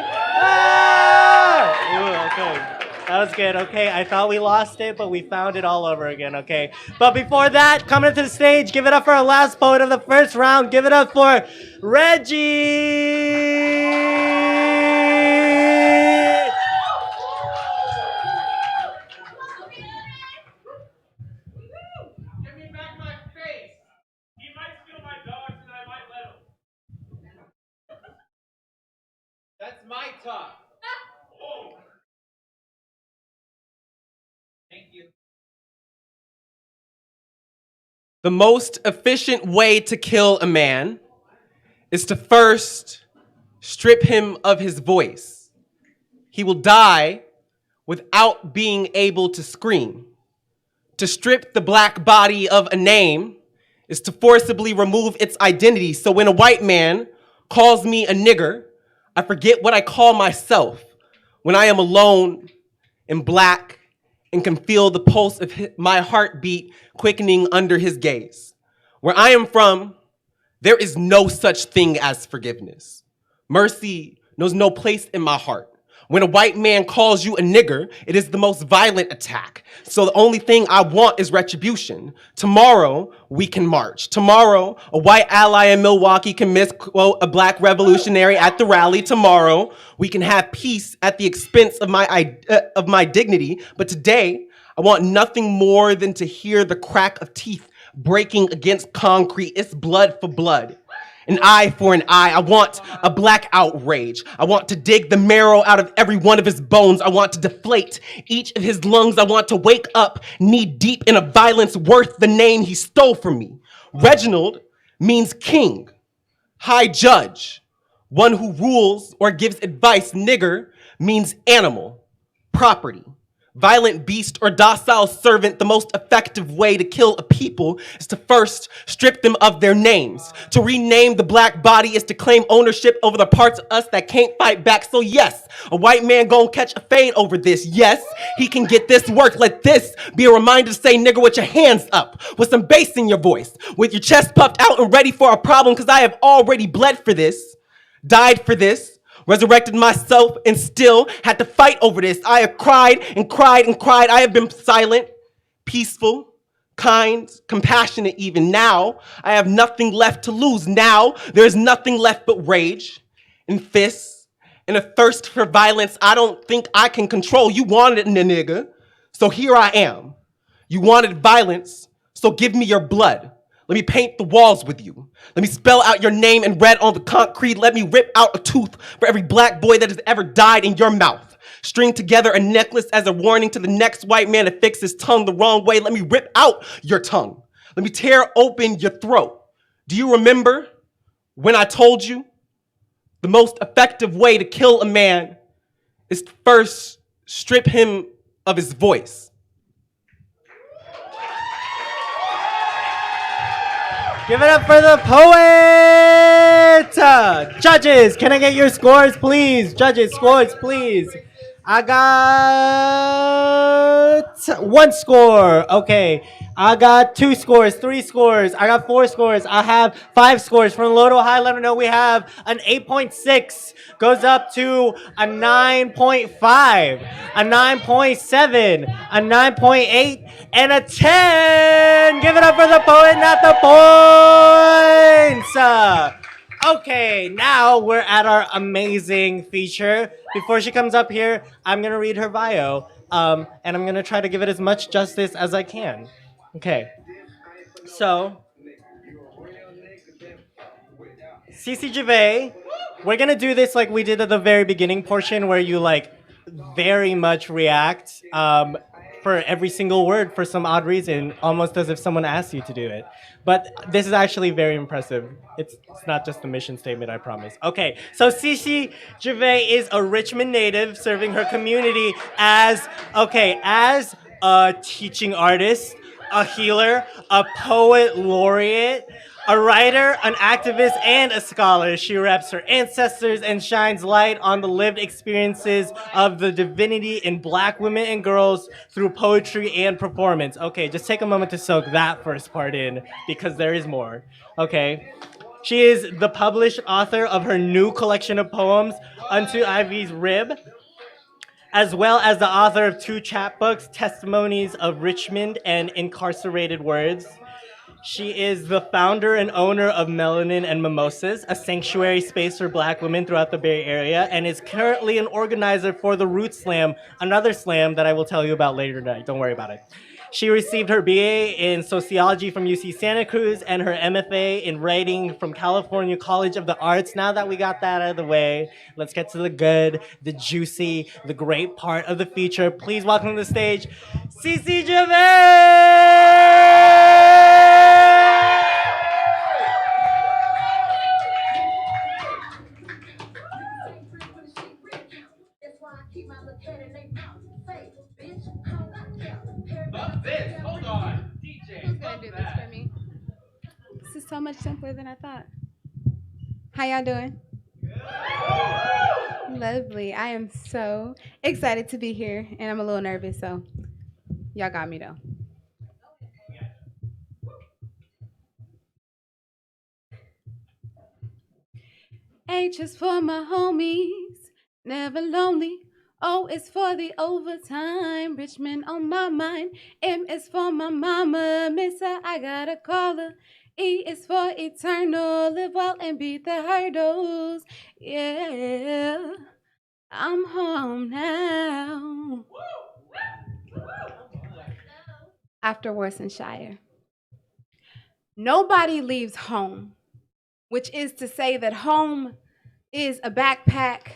Speaker 1: Ooh, okay. That was good. Okay, I thought we lost it, but we found it all over again. Okay. But before that, coming to the stage, give it up for our last poet of the first round. Give it up for Reggie.
Speaker 11: That's my talk. Oh. Thank you. The most efficient way to kill a man is to first strip him of his voice. He will die without being able to scream. To strip the black body of a name is to forcibly remove its identity. So when a white man calls me a nigger, I forget what I call myself when I am alone and black and can feel the pulse of my heartbeat quickening under his gaze. Where I am from, there is no such thing as forgiveness. Mercy knows no place in my heart. When a white man calls you a nigger, it is the most violent attack. So the only thing I want is retribution. Tomorrow, we can march. Tomorrow, a white ally in Milwaukee can misquote a black revolutionary at the rally. Tomorrow, we can have peace at the expense of my dignity. But today, I want nothing more than to hear the crack of teeth breaking against concrete. It's blood for blood. An eye for an eye. I want a black outrage. I want to dig the marrow out of every one of his bones. I want to deflate each of his lungs. I want to wake up knee deep in a violence worth the name he stole from me. Reginald means king, high judge, one who rules or gives advice. Nigger means animal, property. Violent beast or docile servant, the most effective way to kill a people is to first strip them of their names. To rename the black body is to claim ownership over the parts of us that can't fight back. So yes, a white man gonna catch a fade over this. Yes, he can get this work. Let this be a reminder to say nigger with your hands up, with some bass in your voice, with your chest puffed out and ready for a problem, because I have already bled for this, died for this, resurrected myself, and still had to fight over this. I have cried and cried and cried. I have been silent, peaceful, kind, compassionate even. Now, I have nothing left to lose. Now, there's nothing left but rage and fists and a thirst for violence I don't think I can control. You wanted a nigga, so here I am. You wanted violence, so give me your blood. Let me paint the walls with you. Let me spell out your name in red on the concrete. Let me rip out a tooth for every black boy that has ever died in your mouth. String together a necklace as a warning to the next white man to fix his tongue the wrong way. Let me rip out your tongue. Let me tear open your throat. Do you remember when I told you the most effective way to kill a man is to first strip him of his voice?
Speaker 1: Give it up for the poet! Judges, can I get your scores, please? Judges, scores, please. I got one score. Okay. I got 2 scores, 3 scores. I got 4 scores. I have 5 scores. From low to high, let them know we have an 8.6. Goes up to a 9.5, a 9.7, a 9.8, and a 10. Give it up for the poet, not the points. Okay, now we're at our amazing feature. Before she comes up here, I'm gonna read her bio, and I'm gonna try to give it as much justice as I can. Okay, so CieraJevae, we're gonna do this like we did at the very beginning portion, where you like very much react for every single word for some odd reason, almost as if someone asked you to do it. But this is actually very impressive. It's not just a mission statement, I promise. Okay, so CieraJevae is a Richmond native serving her community as a teaching artist, a healer, a poet laureate, a writer, an activist, and a scholar. She reps her ancestors and shines light on the lived experiences of the divinity in Black women and girls through poetry and performance. Okay, just take a moment to soak that first part in, because there is more. Okay. She is the published author of her new collection of poems, Unto Ivy's Rib, as well as the author of 2 chapbooks, Testimonies of Richmond and Incarcerated Words. She is the founder and owner of Melanin&Mimosas, a sanctuary space for Black women throughout the Bay Area, and is currently an organizer for the Root Slam, another slam that I will tell you about later tonight. Don't worry about it. She received her BA in Sociology from UC Santa Cruz and her MFA in Writing from California College of the Arts. Now that we got that out of the way, let's get to the good, the juicy, the great part of the feature. Please welcome to the stage, CieraJevae!
Speaker 7: Hold on, DJ.
Speaker 12: Who's gonna do this for me? This is so much simpler than I thought. How y'all doing? Lovely. I am so excited to be here, and I'm a little nervous, so y'all got me though. H is for my homies, never lonely. O is for the overtime, Richmond on my mind. M is for my mama, miss her, I gotta call her. E is for eternal, live well and beat the hurdles. Yeah, I'm home now. After Worcestershire. Nobody leaves home, which is to say that home is a backpack,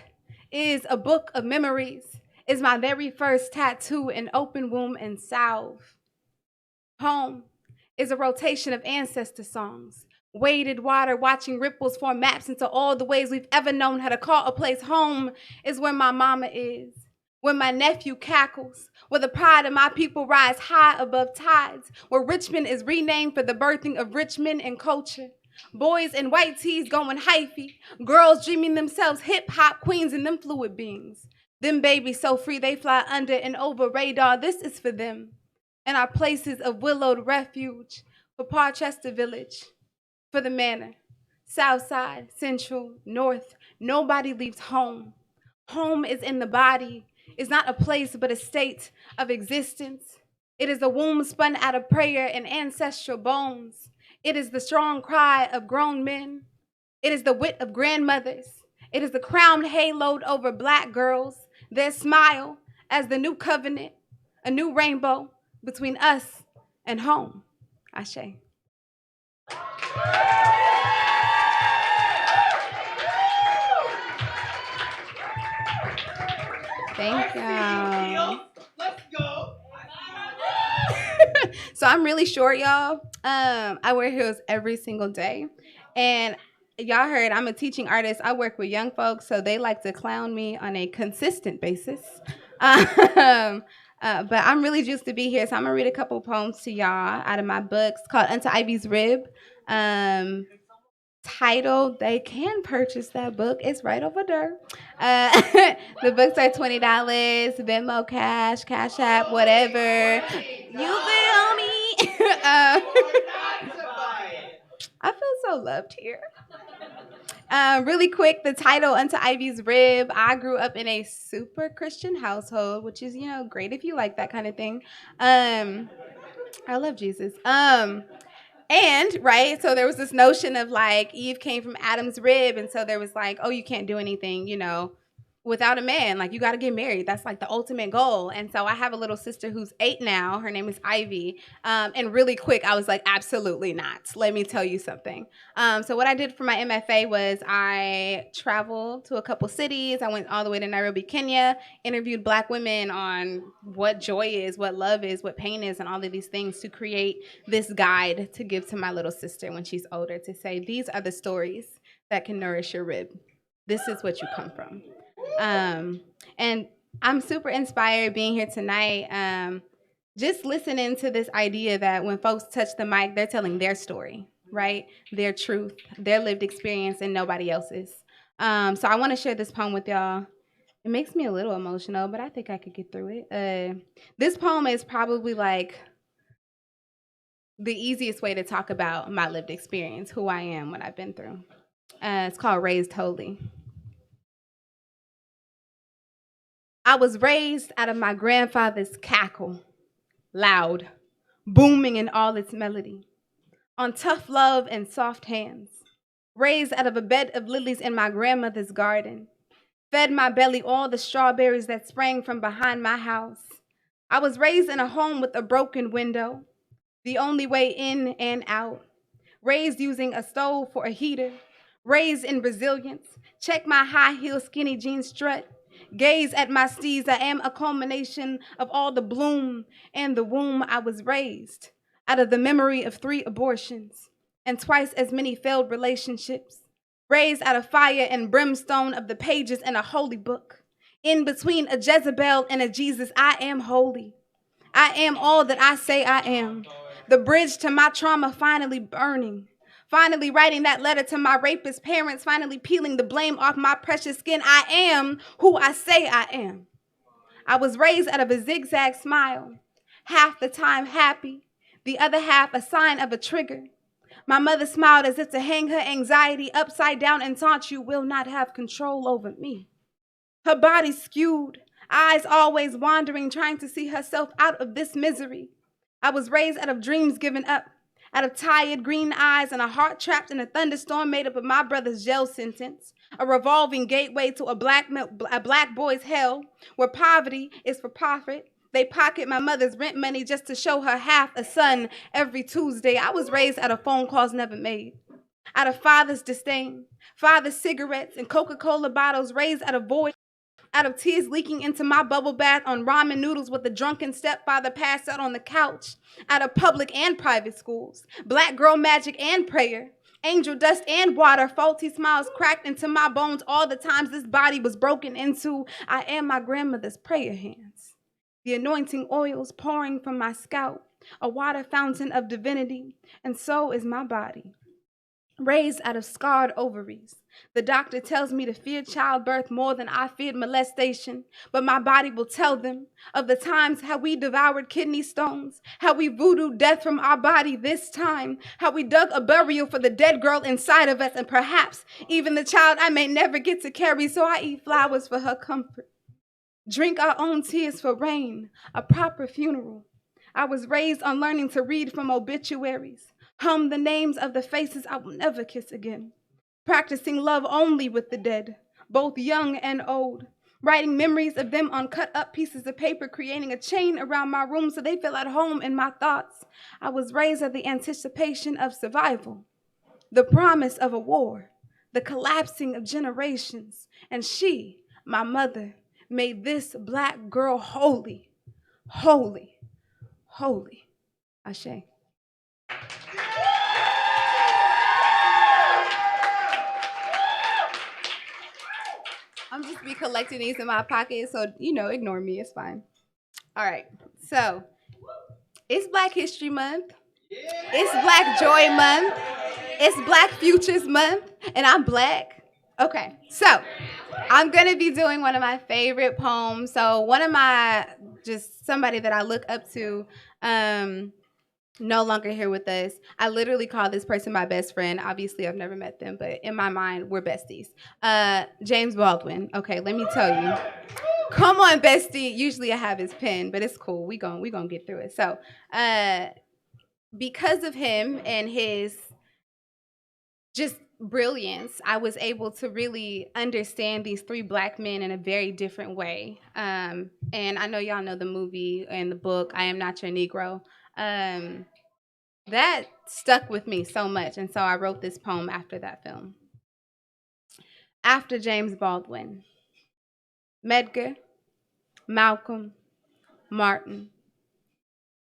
Speaker 12: is a book of memories, is my very first tattoo, an open womb and salve. Home is a rotation of ancestor songs, weighted water, watching ripples form maps into all the ways we've ever known how to call a place home. Is where my mama is, where my nephew cackles, where the pride of my people rise high above tides, where Richmond is renamed for the birthing of Richmond and culture. Boys in white tees going hyphy, girls dreaming themselves hip-hop queens and them fluid beings. Them babies so free they fly under and over radar, this is for them. And our places of willowed refuge, for Parchester Village, for the Manor, South Side, Central, North, nobody leaves home. Home is in the body, is not a place but a state of existence. It is a womb spun out of prayer and ancestral bones. It is the strong cry of grown men. It is the wit of grandmothers. It is the crowned haloed over Black girls, their smile as the new covenant, a new rainbow between us and home. Ashe. Thank you.
Speaker 7: Let's go.
Speaker 12: So I'm really short, y'all. I wear heels every single day. And y'all heard I'm a teaching artist. I work with young folks, so they like to clown me on a consistent basis. But I'm really juiced to be here, so I'm going to read a couple poems to y'all out of my books called Unto Ivy's Rib. Title, they can purchase that book. It's right over there. The books are $20, Venmo, Cash App, whatever. You feel me? I feel so loved here. Really quick, the title, Unto Ivy's Rib. I grew up in a super Christian household, which is, great if you like that kind of thing. I love Jesus. And, right, so there was this notion of like Eve came from Adam's rib. And so there was like, oh, you can't do anything, without a man. Like, you got to get married. That's like the ultimate goal. And so I have a little sister who's 8 now. Her name is Ivy. And really quick, I was like, absolutely not. Let me tell you something. So what I did for my MFA was I traveled to a couple cities. I went all the way to Nairobi, Kenya, interviewed Black women on what joy is, what love is, what pain is, and all of these things to create this guide to give to my little sister when she's older, to say, these are the stories that can nourish your rib. This is what you come from. And I'm super inspired being here tonight. Just listening to this idea that when folks touch the mic, they're telling their story, right? Their truth, their lived experience, and nobody else's. So I want to share this poem with y'all. It makes me a little emotional, but I think I could get through it. This poem is probably like the easiest way to talk about my lived experience, who I am, what I've been through. It's called Raised Holy. I was raised out of my grandfather's cackle, loud, booming in all its melody, on tough love and soft hands, raised out of a bed of lilies in my grandmother's garden, fed my belly all the strawberries that sprang from behind my house. I was raised in a home with a broken window, the only way in and out, raised using a stove for a heater, raised in resilience, check my high heel skinny jean strut, gaze at my steeds. I am a culmination of all the bloom and the womb. I was raised out of the memory of 3 abortions and twice as many failed relationships, raised out of fire and brimstone of the pages in a holy book. In between a Jezebel and a Jesus, I am holy. I am all that I say I am. The bridge to my trauma finally burning. Finally writing that letter to my rapist parents, finally peeling the blame off my precious skin. I am who I say I am. I was raised out of a zigzag smile, half the time happy, the other half a sign of a trigger. My mother smiled as if to hang her anxiety upside down and taunt, you will not have control over me. Her body skewed, eyes always wandering, trying to see herself out of this misery. I was raised out of dreams given up, out of tired green eyes and a heart trapped in a thunderstorm made up of my brother's jail sentence, a revolving gateway to a black boy's hell where poverty is for profit. They pocket my mother's rent money just to show her half a son every Tuesday. I was raised out of phone calls never made, out of father's disdain, father's cigarettes and Coca-Cola bottles, raised out of void, out of tears leaking into my bubble bath on ramen noodles with a drunken stepfather passed out on the couch, out of public and private schools, black girl magic and prayer, angel dust and water, faulty smiles cracked into my bones all the times this body was broken into. I am my grandmother's prayer hands, the anointing oils pouring from my scalp, a water fountain of divinity, and so is my body. Raised out of scarred ovaries. The doctor tells me to fear childbirth more than I feared molestation, but my body will tell them of the times how we devoured kidney stones, how we voodooed death from our body this time, how we dug a burial for the dead girl inside of us, and perhaps even the child I may never get to carry, so I eat flowers for her comfort. Drink our own tears for rain, a proper funeral. I was raised on learning to read from obituaries, hum the names of the faces I will never kiss again, practicing love only with the dead, both young and old, writing memories of them on cut up pieces of paper, creating a chain around my room so they feel at home in my thoughts. I was raised of the anticipation of survival, the promise of a war, the collapsing of generations, and she, my mother, made this black girl holy, holy, holy. Ashe. I'm just be collecting these in my pocket, so, ignore me, it's fine. All right, so it's Black History Month. It's Black Joy Month. It's Black Futures Month, and I'm Black. Okay, so I'm gonna be doing one of my favorite poems. So one of my, just somebody that I look up to, no longer here with us. I literally call this person my best friend. Obviously, I've never met them, but in my mind, we're besties. James Baldwin. Okay, let me tell you. Come on, bestie. Usually I have his pen, but it's cool. We gonna get through it. So, because of him and his just brilliance, I was able to really understand these three Black men in a very different way. And I know y'all know the movie and the book, I Am Not Your Negro. That stuck with me so much, and so I wrote this poem after that film. After James Baldwin, Medgar, Malcolm, Martin.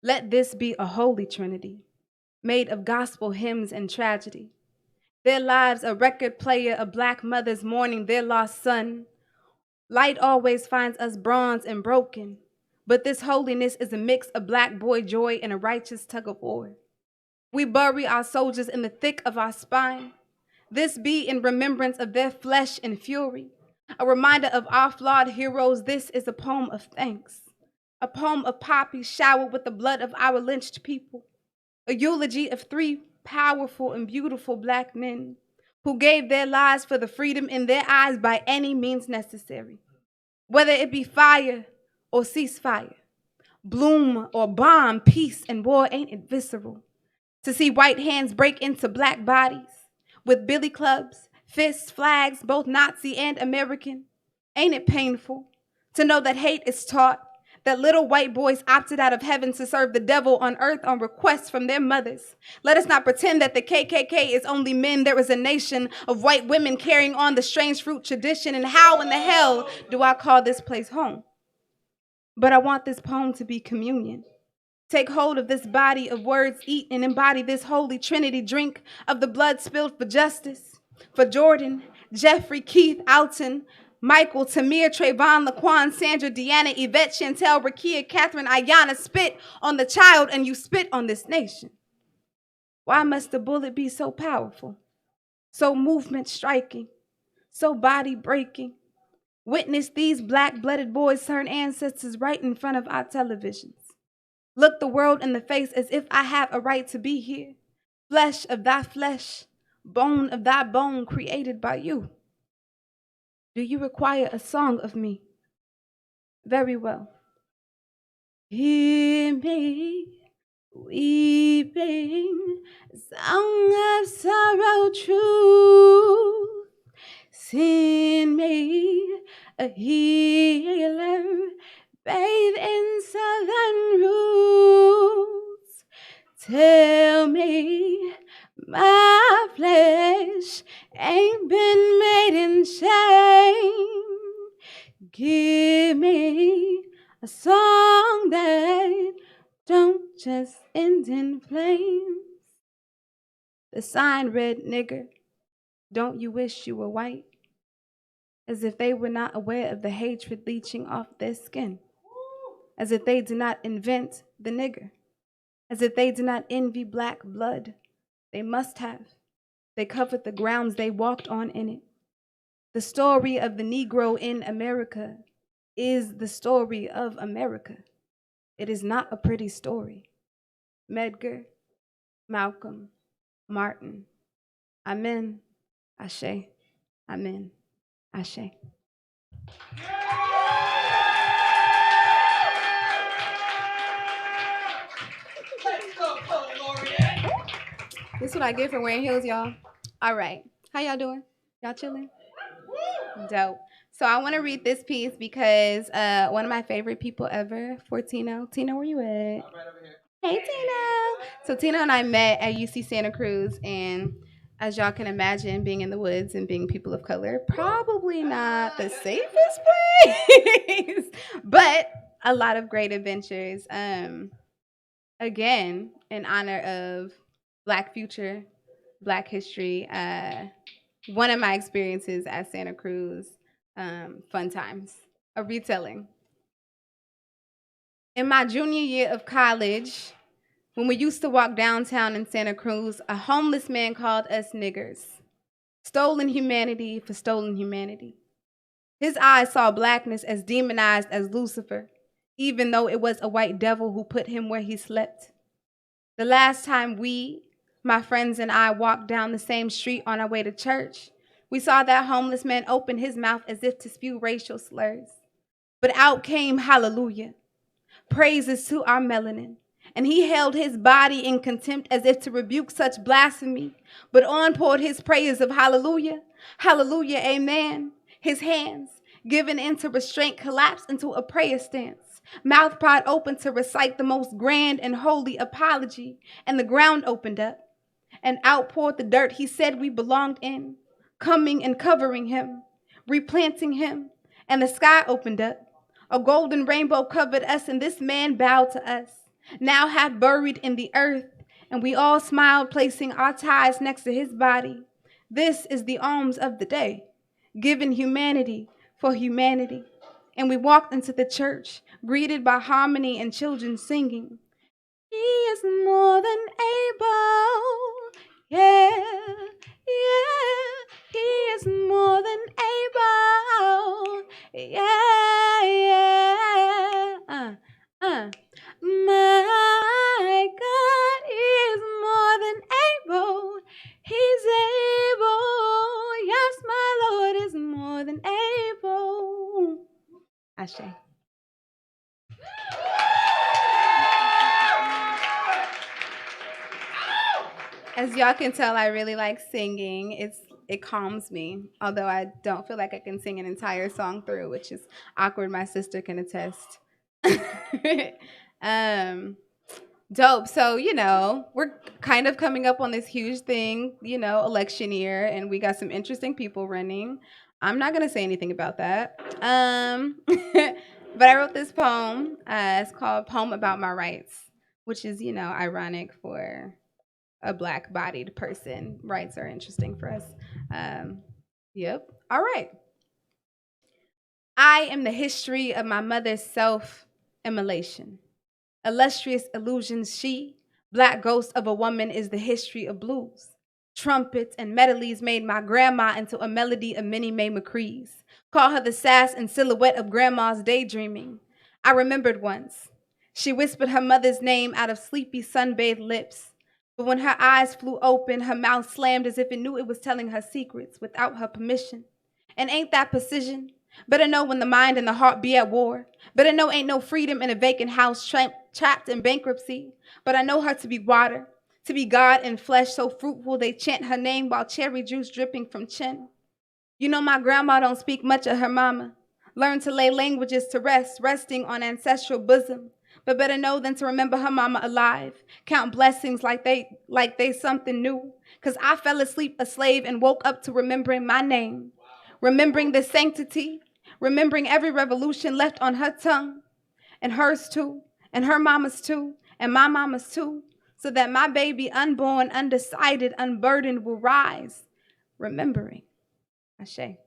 Speaker 12: Let this be a holy trinity, made of gospel hymns and tragedy. Their lives a record player of Black mothers mourning their lost son. Light always finds us bronze and broken, but this holiness is a mix of Black boy joy and a righteous tug of war. We bury our soldiers in the thick of our spine. This be in remembrance of their flesh and fury. A reminder of our flawed heroes, this is a poem of thanks. A poem of poppies showered with the blood of our lynched people. A eulogy of three powerful and beautiful Black men who gave their lives for the freedom in their eyes by any means necessary. Whether it be fire or ceasefire, bloom or bomb, peace and war, ain't it visceral? To see white hands break into Black bodies with billy clubs, fists, flags, both Nazi and American. Ain't it painful to know that hate is taught, that little white boys opted out of heaven to serve the devil on earth on requests from their mothers? Let us not pretend that the KKK is only men. There is a nation of white women carrying on the strange fruit tradition, and how in the hell do I call this place home? But I want this poem to be communion. Take hold of this body of words, eat and embody this holy trinity, drink of the blood spilled for justice, for Jordan, Jeffrey, Keith, Alton, Michael, Tamir, Trayvon, Laquan, Sandra, Deanna, Yvette, Chantel, Rakia, Catherine, Ayana. Spit on the child and you spit on this nation. Why must the bullet be so powerful, so movement striking, so body breaking? Witness these Black-blooded boys turn ancestors right in front of our televisions. Look the world in the face as if I have a right to be here. Flesh of thy flesh, bone of thy bone, created by you. Do you require a song of me? Very well. Hear me weeping, song of sorrow true. Send me a healer, bathe in southern roots. Tell me my flesh ain't been made in shame. Give me a song that don't just end in flames. The sign read, nigger, don't you wish you were white? As if they were not aware of the hatred leaching off their skin. As if they did not invent the nigger. As if they did not envy Black blood. They must have. They covered the grounds they walked on in it. The story of the Negro in America is the story of America. It is not a pretty story. Medgar, Malcolm, Martin. Amen. Ashe. Amen. Ashe. This is what I get for wearing heels, y'all. All right. How y'all doing? Y'all chilling? Dope. So I want to read this piece because one of my favorite people ever, for Tino. Tino, where you at? I'm right over here. Hey, Tino. So Tino and I met at UC Santa Cruz, and as y'all can imagine, being in the woods and being people of color, probably not the safest place, but a lot of great adventures. Again, in honor of Black future, Black history, one of my experiences at Santa Cruz, fun times, a retelling. In my junior year of college, When we used to walk downtown in Santa Cruz, a homeless man called us niggers. Stolen humanity for stolen humanity. His eyes saw blackness as demonized as Lucifer, even though it was a white devil who put him where he slept. The last time we, my friends and I, walked down the same street on our way to church, we saw that homeless man open his mouth as if to spew racial slurs. But out came hallelujah, praises to our melanin. And he held his body in contempt as if to rebuke such blasphemy. But on poured his prayers of hallelujah, hallelujah, amen. His hands, given into restraint, collapsed into a prayer stance. Mouth pried open to recite the most grand and holy apology. And the ground opened up. And out poured the dirt he said we belonged in, coming and covering him, replanting him. And the sky opened up. A golden rainbow covered us, and this man bowed to us, now half buried in the earth, and we all smiled, placing our ties next to his body. This is the alms of the day, given humanity for humanity. And we walked into the church, greeted by harmony and children singing, he is more than able, yeah, yeah, he is more than able, yeah, yeah, my God is more than able, he's able, yes, my Lord is more than able. Ashe. As y'all can tell, I really like singing. It calms me, although I don't feel like I can sing an entire song through, which is awkward. My sister can attest. Dope. So, we're kind of coming up on this huge thing, election year, and we got some interesting people running. I'm not going to say anything about that. But I wrote this poem. It's called Poem About My Rights, which is, ironic for a black-bodied person. Rights are interesting for us. Yep. All right. I am the history of my mother's self-immolation. Illustrious illusions she, black ghost of a woman, is the history of blues. Trumpets and medleys made my grandma into a melody of Minnie Mae McCree's. Call her the sass and silhouette of grandma's daydreaming. I remembered once. She whispered her mother's name out of sleepy sunbathed lips. But when her eyes flew open, her mouth slammed as if it knew it was telling her secrets without her permission. And ain't that precision? Better know when the mind and the heart be at war. Better know ain't no freedom in a vacant house trapped in bankruptcy. But I know her to be water, to be God in flesh, so fruitful they chant her name while cherry juice dripping from chin. You know my grandma don't speak much of her mama. Learned to lay languages to rest, resting on ancestral bosom. But better know than to remember her mama alive. Count blessings like they something new. 'Cause I fell asleep a slave and woke up to remembering my name. Remembering the sanctity. Remembering every revolution left on her tongue. And hers too. And her mama's too. And my mama's too. So that my baby unborn, undecided, unburdened will rise. Remembering. Ashe.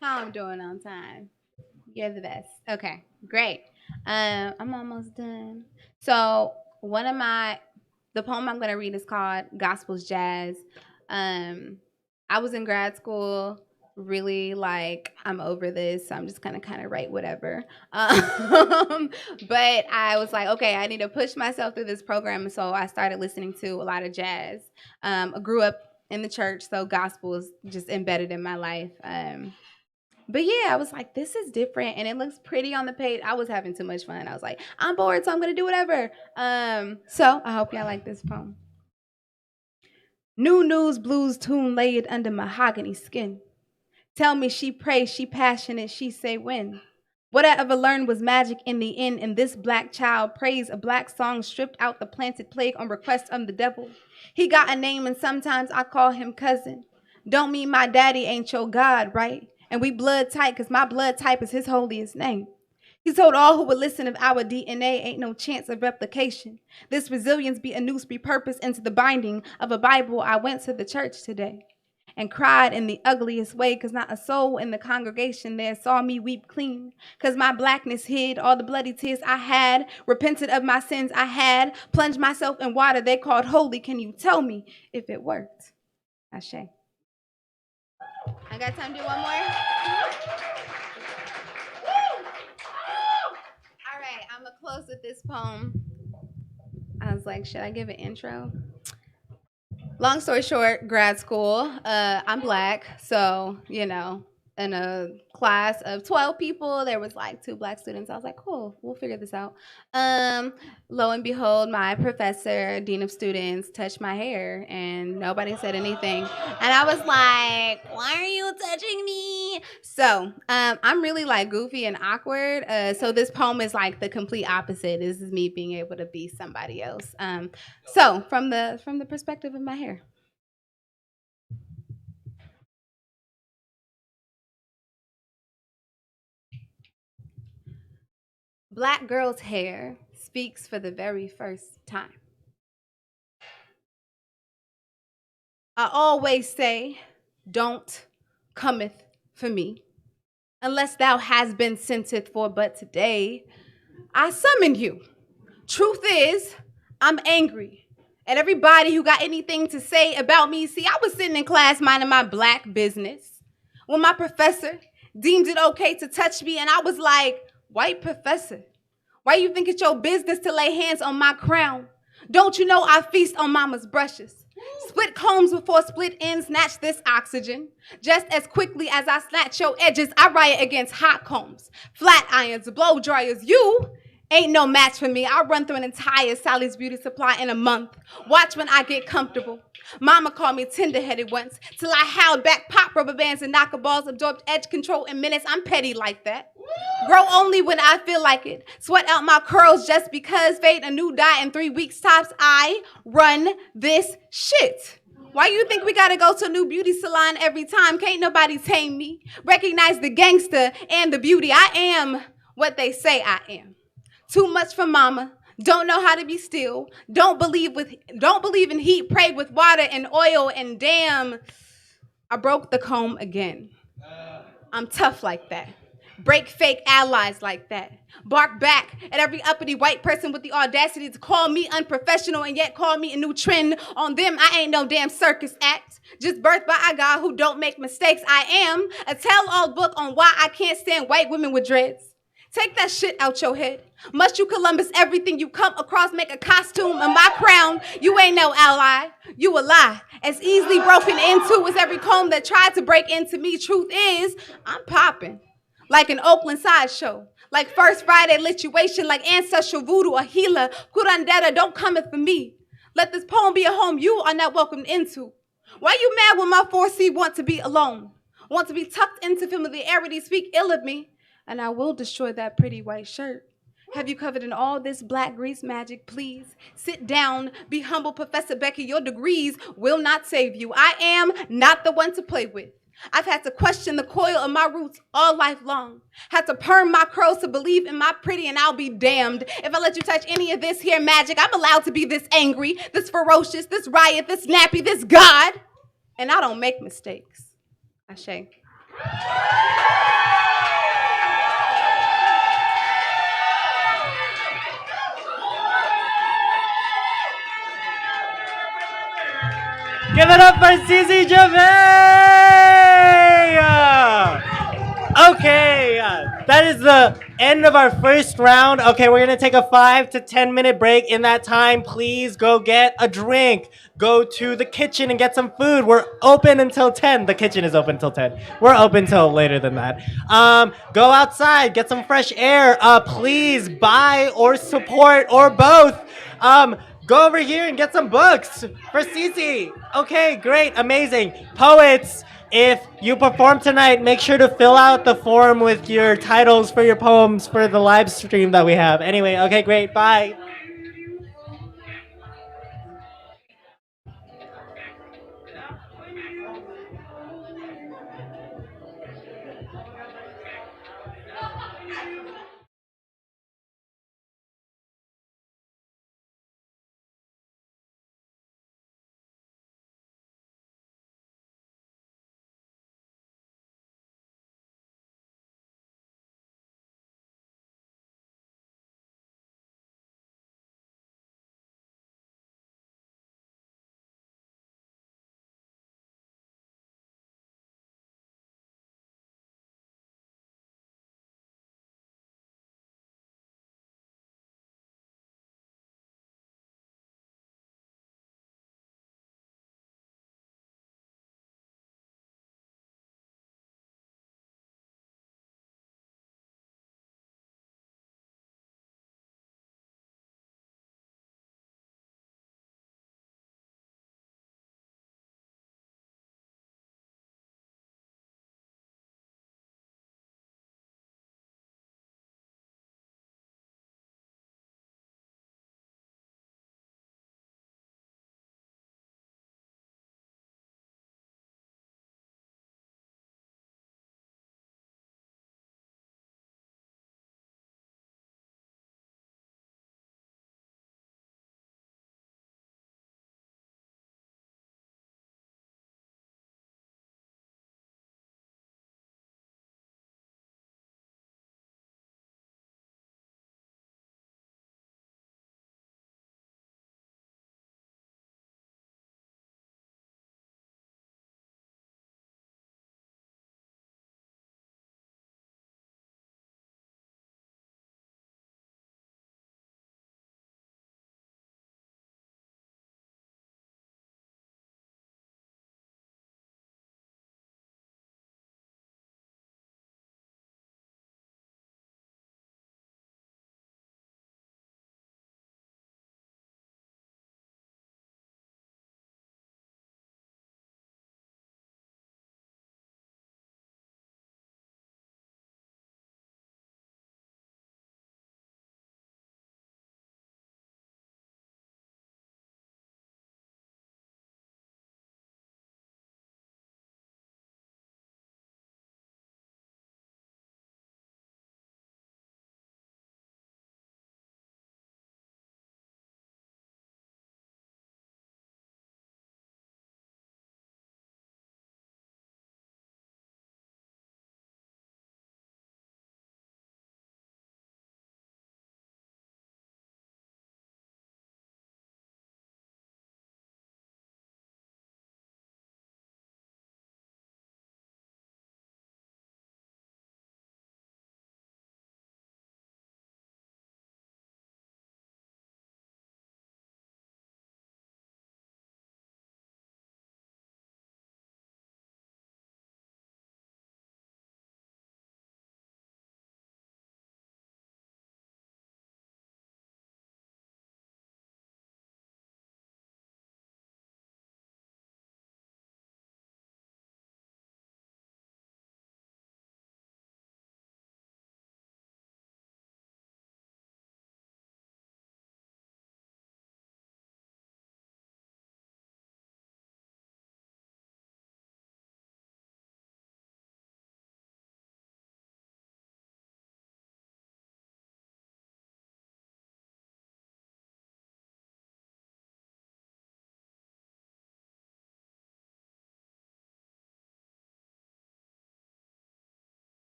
Speaker 12: How I'm doing on time? You're the best. Okay, great. I'm almost done. So the poem I'm gonna read is called Gospel's Jazz. I was in grad school, really like, I'm over this, so I'm just gonna kind of write whatever. But I was like, okay, I need to push myself through this program, so I started listening to a lot of jazz. I grew up in the church, so gospel is just embedded in my life. But yeah, I was like, this is different, and it looks pretty on the page. I was having too much fun. I was like, I'm bored, so I'm gonna do whatever. So I hope y'all like this poem. New news blues tune laid under mahogany skin. Tell me she prays, she passionate, she say when. What I ever learned was magic in the end, and this black child prays a black song stripped out the planted plague on request of the devil. He got a name, and sometimes I call him cousin. Don't mean my daddy ain't your God, right? And we blood tight, because my blood type is his holiest name. He told all who would listen of our DNA ain't no chance of replication. This resilience be a noose repurposed into the binding of a Bible. I went to the church today. and cried in the ugliest way, cause not a soul in the congregation there saw me weep clean, cause my blackness hid all the bloody tears I had, repented of my sins I had, plunged myself in water they called holy. Can you tell me if it worked? Ashe. I got time to do one more? All right, I'm gonna close with this poem. I was like, should I give an intro? Long story short, grad school. I'm Black, so, in a class of 12 people, there was like 2 Black students. I was like, cool, we'll figure this out. Lo and behold, my professor, dean of students, touched my hair, and nobody said anything. And I was like, why are you touching me? So I'm really like goofy and awkward. So this poem is like the complete opposite. This is me being able to be somebody else. So from the perspective of my hair. Black girl's hair speaks for the very first time. I always say, don't cometh for me, unless thou hast been senteth for but today. I summon you. Truth is, I'm angry at everybody who got anything to say about me. See, I was sitting in class minding my Black business when my professor deemed it okay to touch me, and I was like, white professor, why you think it's your business to lay hands on my crown? Don't you know I feast on mama's brushes? Split combs before split ends, snatch this oxygen. Just as quickly as I snatch your edges, I riot against hot combs, flat irons, blow dryers. You ain't no match for me. I'll run through an entire Sally's Beauty supply in a month. Watch when I get comfortable. Mama called me tender-headed once, till I howled back pop rubber bands and knocker balls, absorbed edge control in minutes. I'm petty like that. Grow only when I feel like it. Sweat out my curls just because. Fade a new dye in 3 weeks tops. I run this shit. Why you think we gotta go to a new beauty salon every time? Can't nobody tame me. Recognize the gangster and the beauty. I am what they say I am. Too much for mama. Don't know how to be still. Don't believe in heat. Prayed with water and oil, and damn, I broke the comb again. I'm tough like that. Break fake allies like that. Bark back at every uppity white person with the audacity to call me unprofessional and yet call me a new trend. On them, I ain't no damn circus act. Just birthed by a guy who don't make mistakes. I am a tell-all book on why I can't stand white women with dreads. Take that shit out your head. Must you Columbus everything you come across, make a costume of my crown? You ain't no ally. You a lie. As easily broken into as every comb that tried to break into me. Truth is, I'm popping. Like an Oakland sideshow, like First Friday lituation, like ancestral voodoo, a healer, curandera, don't come it for me. Let this poem be a home you are not welcomed into. Why you mad when my 4C want to be alone? Want to be tucked into familiarity, speak ill of me, and I will destroy that pretty white shirt. Have you covered in all this black grease magic? Please sit down, be humble, Professor Becky. Your degrees will not save you. I am not the one to play with. I've had to question the coil of my roots all life long. Had to perm my curls to believe in my pretty, and I'll be damned if I let you touch any of this here magic. I'm allowed to be this angry, this ferocious, this riot, this snappy, this God. And I don't make mistakes. Ashe.
Speaker 1: Give it up for CieraJevae! Okay, that is the end of our first round. Okay, we're gonna take a 5 to 10 minute break. In that time, please go get a drink. Go to the kitchen and get some food. We're open until 10. The kitchen is open until 10. We're open till later than that. Go outside, get some fresh air. Please buy or support or both. Go over here and get some books for Cici. Okay, great, amazing. Poets, if you perform tonight, make sure to fill out the form with your titles for your poems for the live stream that we have. Anyway, okay, great, bye.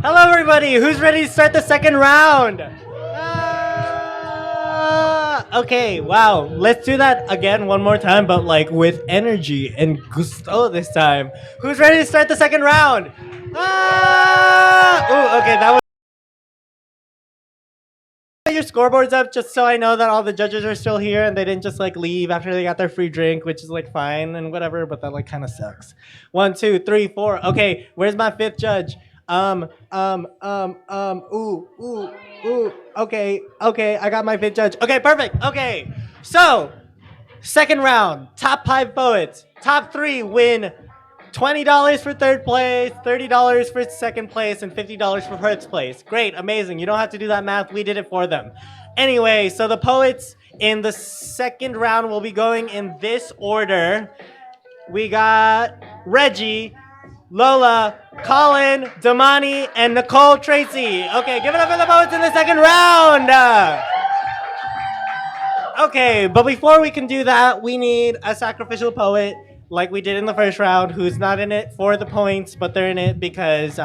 Speaker 1: Hello, everybody. Who's ready to start the second round? Okay, wow. Let's do that again one more time, but like with energy and gusto this time. Who's ready to start the second round? Ooh, okay, that was. Your scoreboards up just so I know that all the judges are still here and they didn't just like leave after they got their free drink, which is like fine and whatever, but that like kind of sucks. 1, 2, 3, 4. Okay, where's my fifth judge? Ooh. Okay, I got my fifth judge. Okay, perfect. Okay, so second round, top 5 poets. Top 3 win $20 for third place, $30 for second place, and $50 for first place. Great, amazing. You don't have to do that math. We did it for them. Anyway, so the poets in the second round will be going in this order. We got Reggie, Lola, Colin, Damani, and Nicole Tracy. Okay, give it up for the poets in the second round. Okay, but before we can do that, we need a sacrificial poet like we did in the first round, who's not in it for the points, but they're in it because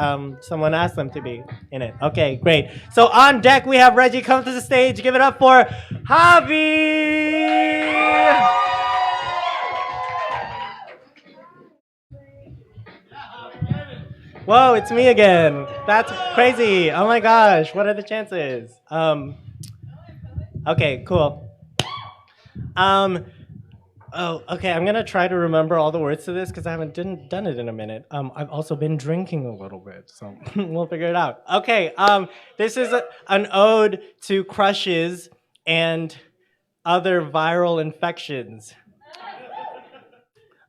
Speaker 1: someone asked them to be in it. Okay, great. So on deck, we have Reggie come to the stage. Give it up for Javi! Whoa, it's me again. That's crazy. Oh my gosh, what are the chances? Okay, cool. Oh, okay, I'm gonna try to remember all the words to this because I haven't done it in a minute. I've also been drinking a little bit, so we'll figure it out. Okay, this is an ode to crushes and other viral infections.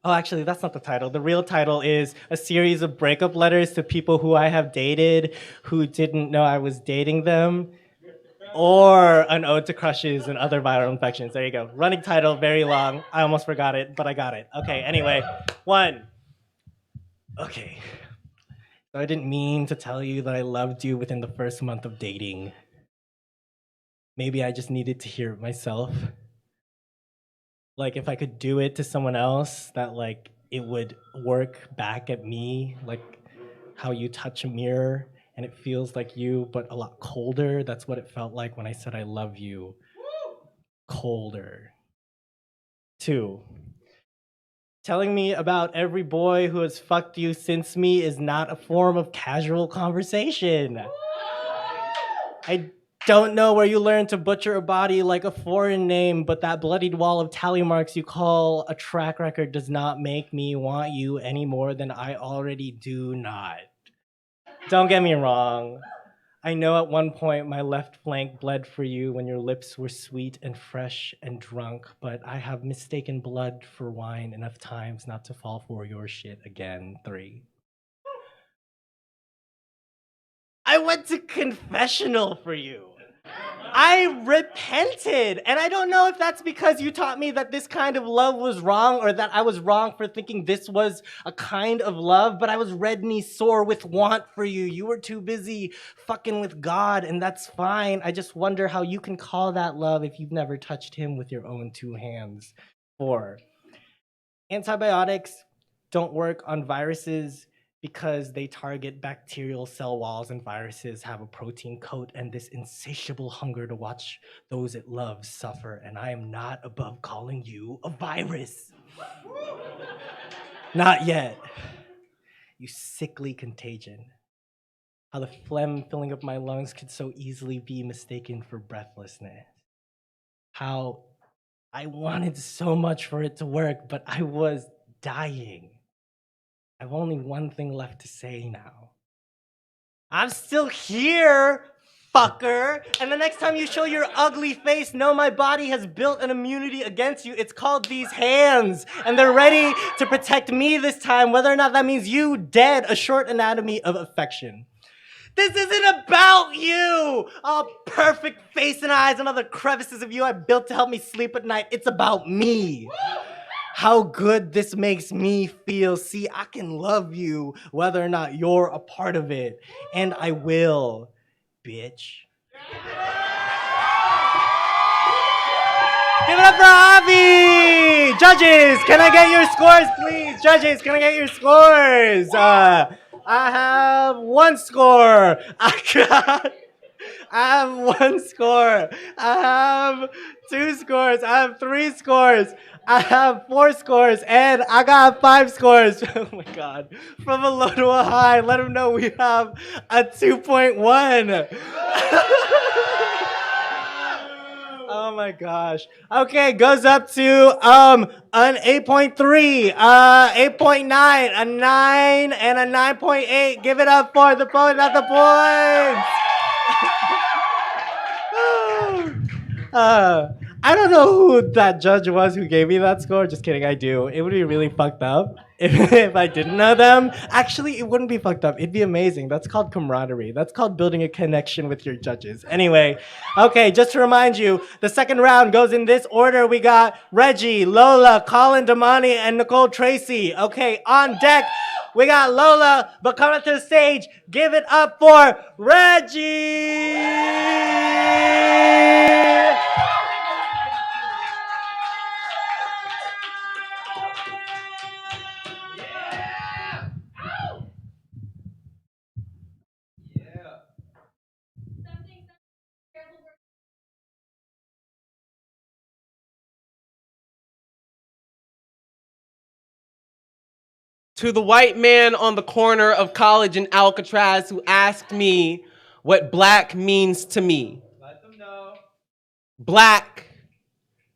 Speaker 1: Oh, actually, that's not the title. The real title is a series of breakup letters to people who I have dated who didn't know I was dating them. Or an ode to crushes and other viral infections. There you go. Running title, very long. I almost forgot it, but I got it. Okay, anyway. 1. Okay. So I didn't mean to tell you that I loved you within the first month of dating. Maybe I just needed to hear it myself. Like if I could do it to someone else, that like it would work back at me, like how you touch a mirror and it feels like you, but a lot colder. That's what it felt like when I said I love you. Colder. 2. Telling me about every boy who has fucked you since me is not a form of casual conversation. I don't know where you learned to butcher a body like a foreign name, but that bloodied wall of tally marks you call a track record does not make me want you any more than I already do not. Don't get me wrong. I know at one point my left flank bled for you when your lips were sweet and fresh and drunk, but I have mistaken blood for wine enough times not to fall for your shit again. 3. I went to confessional for you. I repented, and I don't know if that's because you taught me that this kind of love was wrong or that I was wrong for thinking this was a kind of love, but I was red knee sore with want for you. You were too busy fucking with God, and that's fine. I just wonder how you can call that love if you've never touched him with your own 2 hands. 4. Antibiotics don't work on viruses because they target bacterial cell walls, and viruses have a protein coat and this insatiable hunger to watch those it loves suffer, and I am not above calling you a virus. Not yet. You sickly contagion. How the phlegm filling up my lungs could so easily be mistaken for breathlessness. How I wanted so much for it to work, but I was dying. I've only one thing left to say now. I'm still here, fucker. And the next time you show your ugly face, know my body has built an immunity against you. It's called these hands. And they're ready to protect me this time, whether or not that means you dead, a short anatomy of affection. This isn't about you. All perfect face and eyes and other crevices of you I built to help me sleep at night. It's about me. How good this makes me feel. See, I can love you whether or not you're a part of it. And I will, bitch. Give it up for Javi! Judges, can I get your scores, please? Judges, can I get your scores? I have 1 score. I have 1 score. I have 2 scores. I have 3 scores. I have 4 scores. And I got 5 scores. Oh my God. From a low to a high. Let them know we have a 2.1. Oh my gosh. Okay, goes up to an 8.3, 8.9, a 9, and a 9.8. Give it up for the poet at the points. I don't know who that judge was who gave me that score. Just kidding, I do. It would be really fucked up if I didn't know them. Actually, it wouldn't be fucked up. It'd be amazing. That's called camaraderie. That's called building a connection with your judges. Anyway, okay, just to remind you, the second round goes in this order. We got Reggie, Lola, Colin Damani, and Nicole Tracy. Okay, on deck, we got Lola, but coming to the stage, give it up for Reggie!
Speaker 11: To the white man on the corner of College and Alcatraz who asked me what black means to me.
Speaker 1: Let them know.
Speaker 11: Black,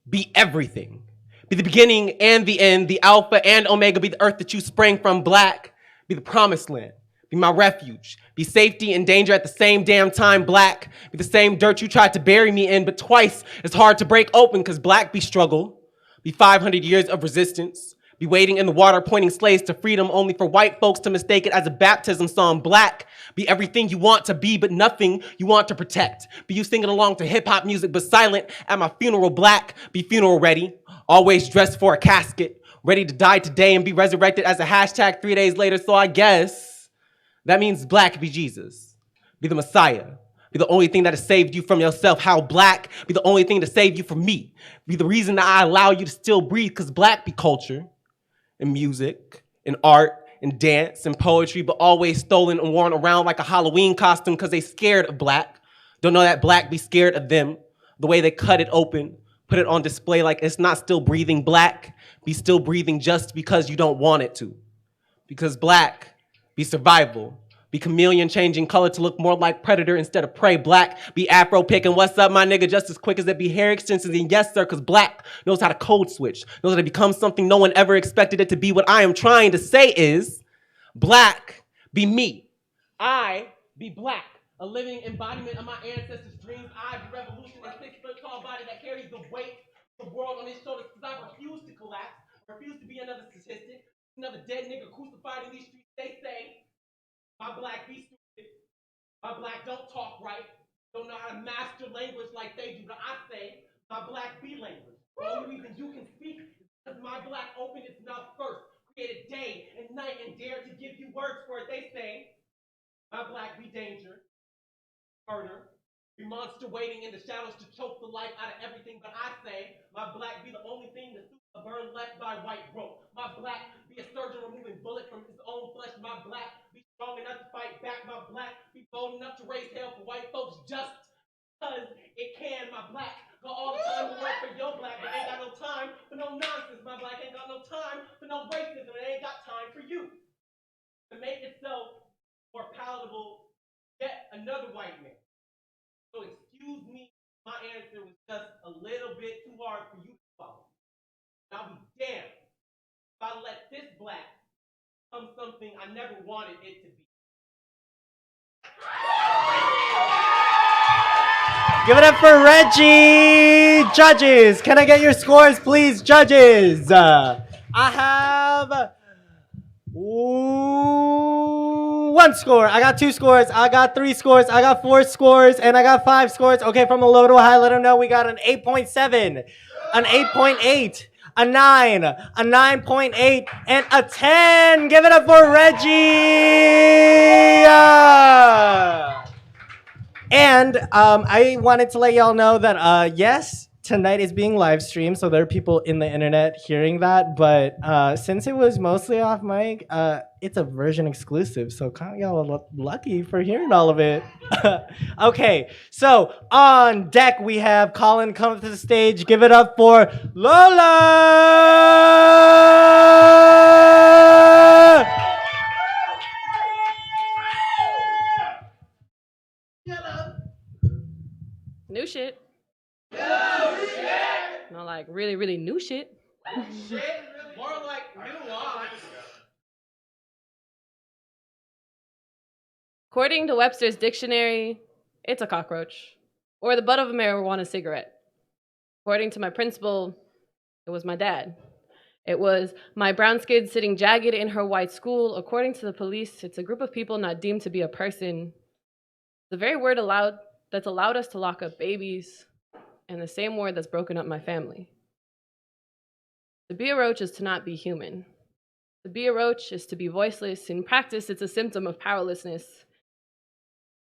Speaker 11: be everything. Be the beginning and the end, the alpha and omega, be the earth that you sprang from. Black, be the promised land, be my refuge, be safety and danger at the same damn time. Black, be the same dirt you tried to bury me in, but twice as hard to break open, because black be struggle, be 500 years of resistance. Be waiting in the water, pointing slaves to freedom, only for white folks to mistake it as a baptism song. Black, be everything you want to be, but nothing you want to protect. Be you singing along to hip-hop music, but silent at my funeral. Black, be funeral ready, always dressed for a casket, ready to die today and be resurrected as a hashtag 3 days later. So I guess that means black, be Jesus, be the Messiah. Be the only thing that has saved you from yourself. How black, be the only thing to save you from me. Be the reason that I allow you to still breathe, because black be culture. And music, and art, and dance, and poetry, but always stolen and worn around like a Halloween costume because they scared of black. Don't know that black be scared of them. The way they cut it open, put it on display like it's not still breathing. Black, be still breathing just because you don't want it to. Because black, be survival. Be chameleon changing color to look more like predator instead of prey. Black, be afro picking. What's up, my nigga? Just as quick as it be hair extensions. And yes, sir, because black knows how to code switch. Knows how to become something no one ever expected it to be. What I am trying to say is, black, be me. I be black. A living embodiment of my ancestors' dreams. I be revolution. A 6-foot tall body that carries the weight of the world on his shoulders. Because I refuse to collapse. Refuse to be another statistic. Another dead nigga crucified in these streets. They say, my black be stupid. My black don't talk right. Don't know how to master language like they do. But I say, my black be language. The only reason you can speak is because my black opened its mouth first, created day and night, and dared to give you words for it. They say, my black be danger, murder, be monster waiting in the shadows to choke the life out of everything. But I say, my black be the only thing to suit a burn left by white rope. My black be a surgeon removing bullet from his own flesh. My black be strong enough to fight back. My black be bold enough to raise hell for white folks just because it can. My black got all the time to work for your black, but ain't got no time for no nonsense. My black ain't got no time for no racism, and ain't got time for you. To make itself more palatable, yet another white man. So excuse me, my answer was just a little bit too hard for you to follow. And I'll be damned if I let this black become something I never wanted it to be.
Speaker 1: Give it up for Reggie! Judges, can I get your scores, please, judges? I have 1 score. I got 2 scores. I got 3 scores. I got 4 scores. And I got 5 scores. Okay, from a low to a high, let them know we got an 8.7, an 8.8, a 9, a 9.8, and a 10. Give it up for Reggie! And I wanted to let y'all know that, yes, tonight is being live streamed, so there are people in the internet hearing that. But since it was mostly off mic, it's a version exclusive. So kind of y'all are lucky for hearing all of it. Okay, so on deck we have Colin come to the stage. Give it up for Lola.
Speaker 10: New shit. No, like really, really new shit.
Speaker 8: More like nuance.
Speaker 10: According to Webster's dictionary, it's a cockroach or the butt of a marijuana cigarette. According to my principal, it was my dad. It was my brown skin sitting jagged in her white school. According to the police, it's a group of people not deemed to be a person. The very word that's allowed us to lock up babies, and the same word that's broken up my family. To be a roach is to not be human. To be a roach is to be voiceless. In practice, it's a symptom of powerlessness.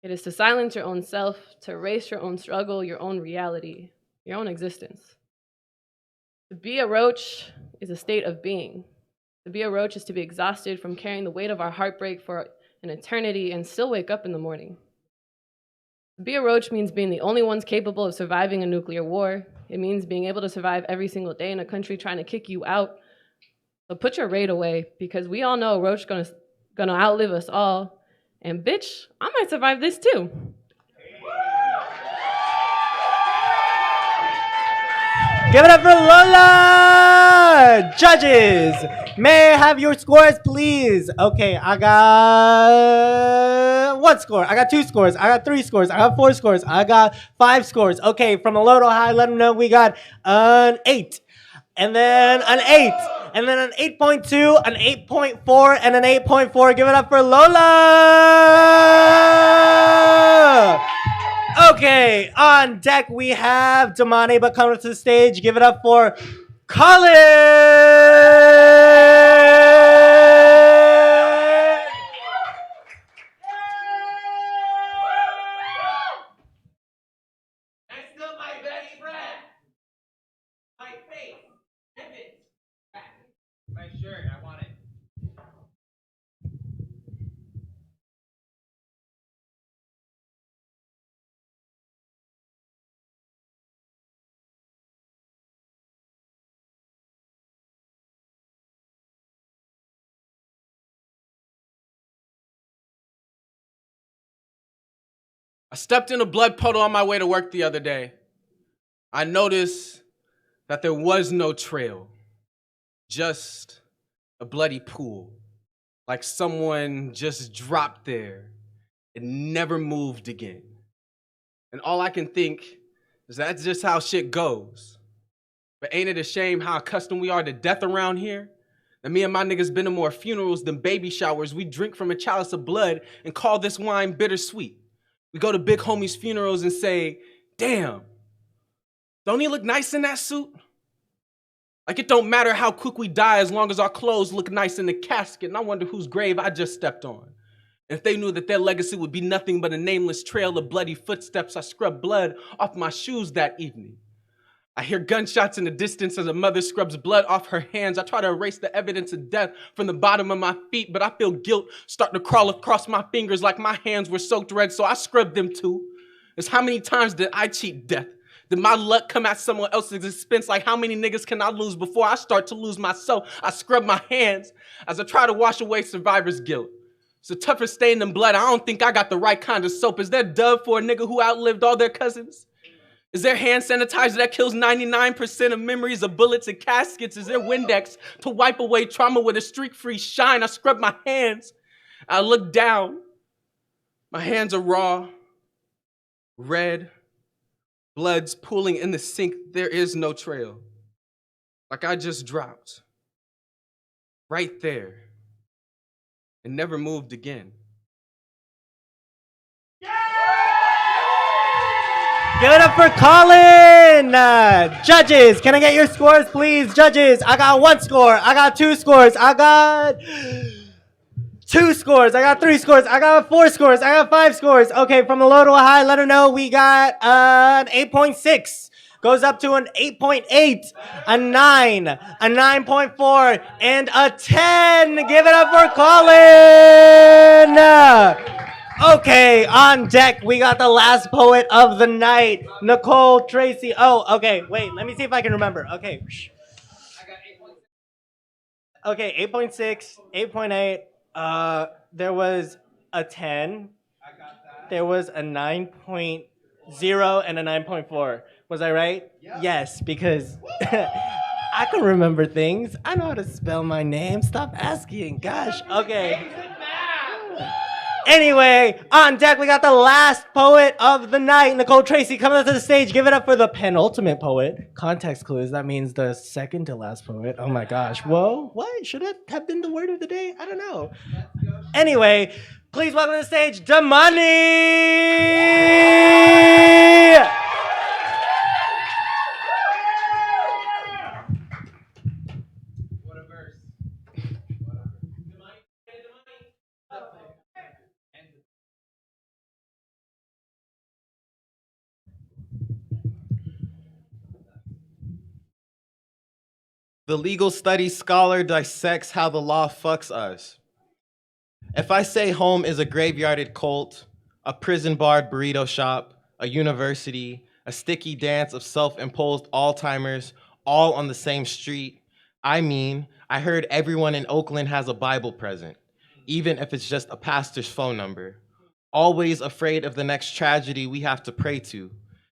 Speaker 10: It is to silence your own self, to erase your own struggle, your own reality, your own existence. To be a roach is a state of being. To be a roach is to be exhausted from carrying the weight of our heartbreak for an eternity and still wake up in the morning. To be a roach means being the only ones capable of surviving a nuclear war. It means being able to survive every single day in a country trying to kick you out. So put your raid away, because we all know a roach gonna outlive us all. And bitch, I might survive this too.
Speaker 1: Give it up for Lola! Judges, may I have your scores, please? Okay, I got 1 score. I got 2 scores. I got 3 scores. I got 4 scores. I got 5 scores. Okay, from the low to high, let them know we got an 8. And then an 8. And then an 8.2, an 8.4, and an 8.4. Give it up for Lola! Okay, on deck we have Damani, but coming to the stage. Give it up for Colin!
Speaker 7: Next up, my best friend. My face. Give it back. My shirt, I want it.
Speaker 8: I stepped in a blood puddle on my way to work the other day. I noticed that there was no trail, just a bloody pool, like someone just dropped there and never moved again. And all I can think is that's just how shit goes. But ain't it a shame how accustomed we are to death around here? And me and my niggas been to more funerals than baby showers. We drink from a chalice of blood and call this wine bittersweet. We go to big homies' funerals and say, damn, don't he look nice in that suit? Like it don't matter how quick we die as long as our clothes look nice in the casket. And I wonder whose grave I just stepped on. And if they knew that their legacy would be nothing but a nameless trail of bloody footsteps, I scrubbed blood off my shoes that evening. I hear gunshots in the distance as a mother scrubs blood off her hands. I try to erase the evidence of death from the bottom of my feet, but I feel guilt start to crawl across my fingers like my hands were soaked red, so I scrubbed them too. It's how many times did I cheat death? Did my luck come at someone else's expense? Like how many niggas can I lose before I start to lose myself? I scrub my hands as I try to wash away survivor's guilt. It's a tougher stain than blood. I don't think I got the right kind of soap. Is there Dove for a nigga who outlived all their cousins? Is there hand sanitizer that kills 99% of memories of bullets and caskets? Is there Windex to wipe away trauma with a streak-free shine? I scrub my hands. I look down. My hands are raw, red, blood's pooling in the sink. There is no trail. Like I just dropped. Right there. And never moved again.
Speaker 1: Give it up for Colin! Judges, can I get your scores, please? Judges, I got 1 score. I got 2 scores. I got 2 scores. I got 3 scores. I got 4 scores. I got 5 scores. Okay, from the low to a high, let her know we got an 8.6. goes up to an 8.8, a 9, a 9.4, and a 10. Give it up for Colin. Okay, on deck, we got the last poet of the night, Nicole Tracy. Oh, okay, wait, let me see if I can remember. Okay. Okay, 8.6, 8.8. There was a 10. There was a 9.0 and a 9.4. Was I right? Yes, because I can remember things. I know how to spell my name. Stop asking. Gosh. Okay. Anyway, on deck, we got the last poet of the night, Nicole Tracy, coming up to the stage. Give it up for the penultimate poet. Context clues, that means the second to last poet. Oh my gosh. Whoa, what? Should it have been the word of the day? I don't know. Anyway, please welcome to the stage, Damani!
Speaker 6: The legal studies scholar dissects how the law fucks us. If I say home is a graveyarded cult, a prison-barred burrito shop, a university, a sticky dance of self-imposed Alzheimer's, all on the same street, I mean, I heard everyone in Oakland has a Bible present, even if it's just a pastor's phone number. Always afraid of the next tragedy we have to pray to.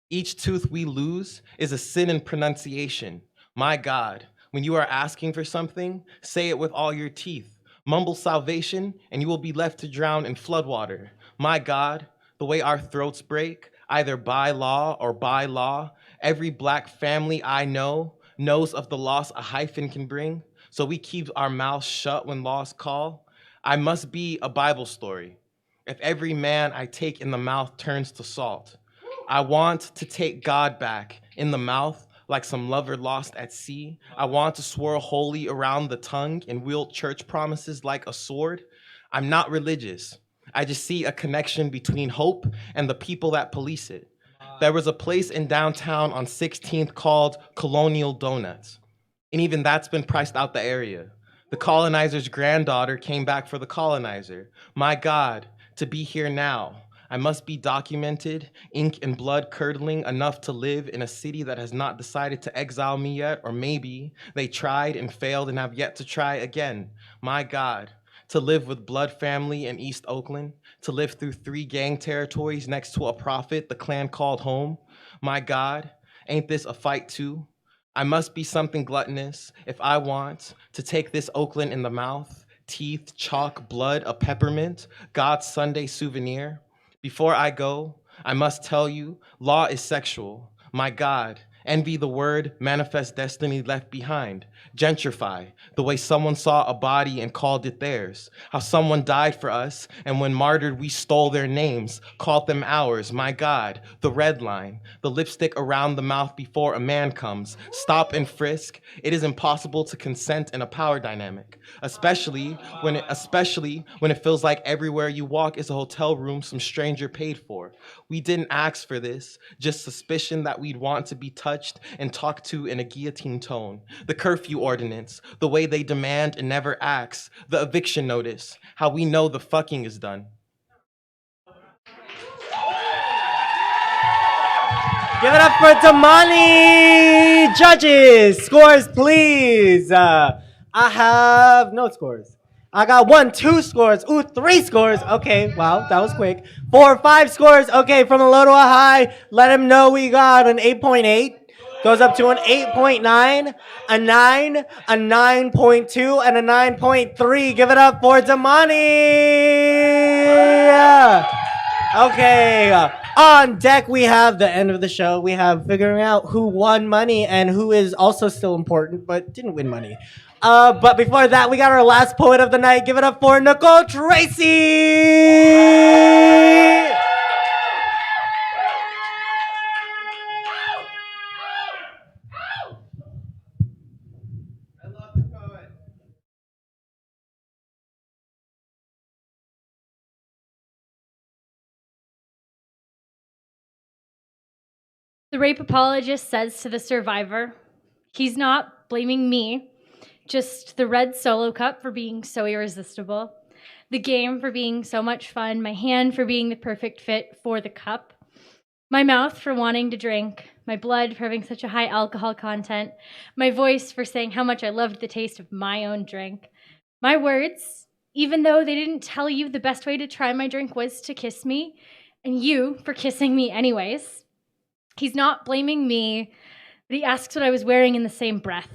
Speaker 6: Each tooth we lose is a sin in pronunciation. My God, when you are asking for something, say it with all your teeth. Mumble salvation, and you will be left to drown in floodwater. My God, the way our throats break, either by law or by law, every Black family I know knows of the loss a hyphen can bring, so we keep our mouths shut when laws call. I must be a Bible story. If every man I take in the mouth turns to salt, I want to take God back in the mouth like some lover lost at sea. I want to swirl holy around the tongue and wield church promises like a sword. I'm not religious. I just see a connection between hope and the people that police it. There was a place in downtown on 16th called Colonial Donuts, and even that's been priced out the area. The colonizer's granddaughter came back for the colonizer. My God, to be here now, I must be documented, ink and blood curdling enough to live in a city that has not decided to exile me yet, or maybe they tried and failed and have yet to try again. My God, to live with blood family in East Oakland, to live through 3 gang territories next to a prophet the clan called home. My God, ain't this a fight too? I must be something gluttonous if I want to take this Oakland in the mouth, teeth, chalk, blood, a peppermint, God's Sunday souvenir. Before I go, I must tell you, law is sexual. My God, envy the word, manifest destiny left behind. Gentrify, the way someone saw a body and called it theirs. How someone died for us, and when martyred, we stole their names, called them ours. My God, the red line, the lipstick around the mouth before a man comes. Stop and frisk. It is impossible to consent in a power dynamic, especially when it feels like everywhere you walk is a hotel room some stranger paid for. We didn't ask for this, just suspicion that we'd want to be touched and talked to in a guillotine tone. The curfew ordinance, the way they demand and never acts. The eviction notice, how we know the fucking is done.
Speaker 1: Give it up for Damani! Judges, scores please. I have no scores. I got 1, 2 scores. Ooh, 3 scores. Okay, wow, that was quick. 4, 5 scores. Okay, from a low to a high, let him know we got an 8.8. Goes up to an 8.9, a 9, a 9.2, and a 9.3. Give it up for Damani! Okay, on deck we have the end of the show. We have figuring out who won money and who is also still important but didn't win money. But before that, we got our last poet of the night. Give it up for Nicole Tracy!
Speaker 3: The rape apologist says to the survivor, he's not blaming me, just the red solo cup for being so irresistible, the game for being so much fun, my hand for being the perfect fit for the cup, my mouth for wanting to drink, my blood for having such a high alcohol content, my voice for saying how much I loved the taste of my own drink, my words, even though they didn't tell you the best way to try my drink was to kiss me, and you for kissing me anyways. He's not blaming me, but he asks what I was wearing in the same breath.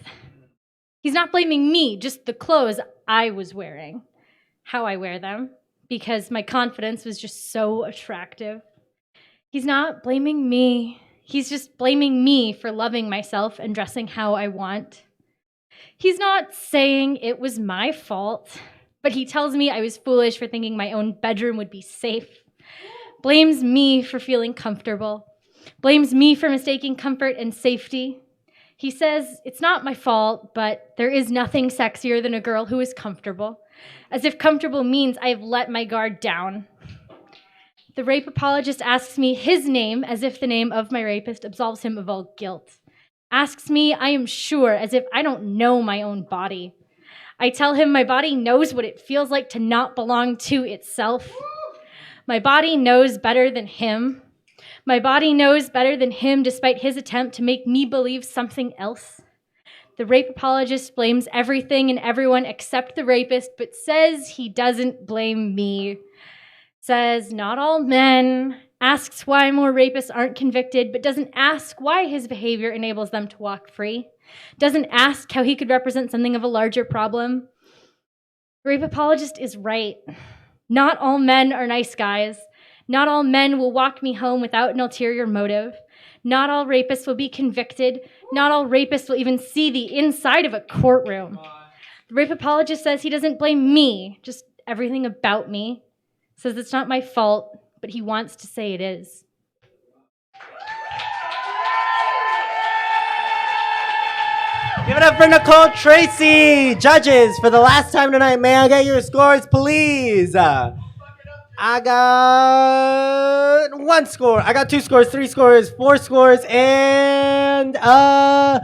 Speaker 3: He's not blaming me, just the clothes I was wearing, how I wear them, because my confidence was just so attractive. He's not blaming me. He's just blaming me for loving myself and dressing how I want. He's not saying it was my fault, but he tells me I was foolish for thinking my own bedroom would be safe. Blames me for feeling comfortable. Blames me for mistaking comfort and safety. He says it's not my fault, but there is nothing sexier than a girl who is comfortable, as if comfortable means I have let my guard down. The rape apologist asks me his name as if the name of my rapist absolves him of all guilt. Asks me, I am sure, as if I don't know my own body. I tell him my body knows what it feels like to not belong to itself. My body knows better than him. My body knows better than him despite his attempt to make me believe something else. The rape apologist blames everything and everyone except the rapist, but says he doesn't blame me. Says not all men, asks why more rapists aren't convicted, but doesn't ask why his behavior enables them to walk free. Doesn't ask how he could represent something of a larger problem. The rape apologist is right. Not all men are nice guys. Not all men will walk me home without an ulterior motive. Not all rapists will be convicted. Not all rapists will even see the inside of a courtroom. The rape apologist says he doesn't blame me, just everything about me. Says it's not my fault, but he wants to say it is.
Speaker 1: Give it up for Nicole Tracy. Judges, for the last time tonight, may I get your scores, please? I got 1 score. I got 2 scores, 3 scores, 4 scores, and 5th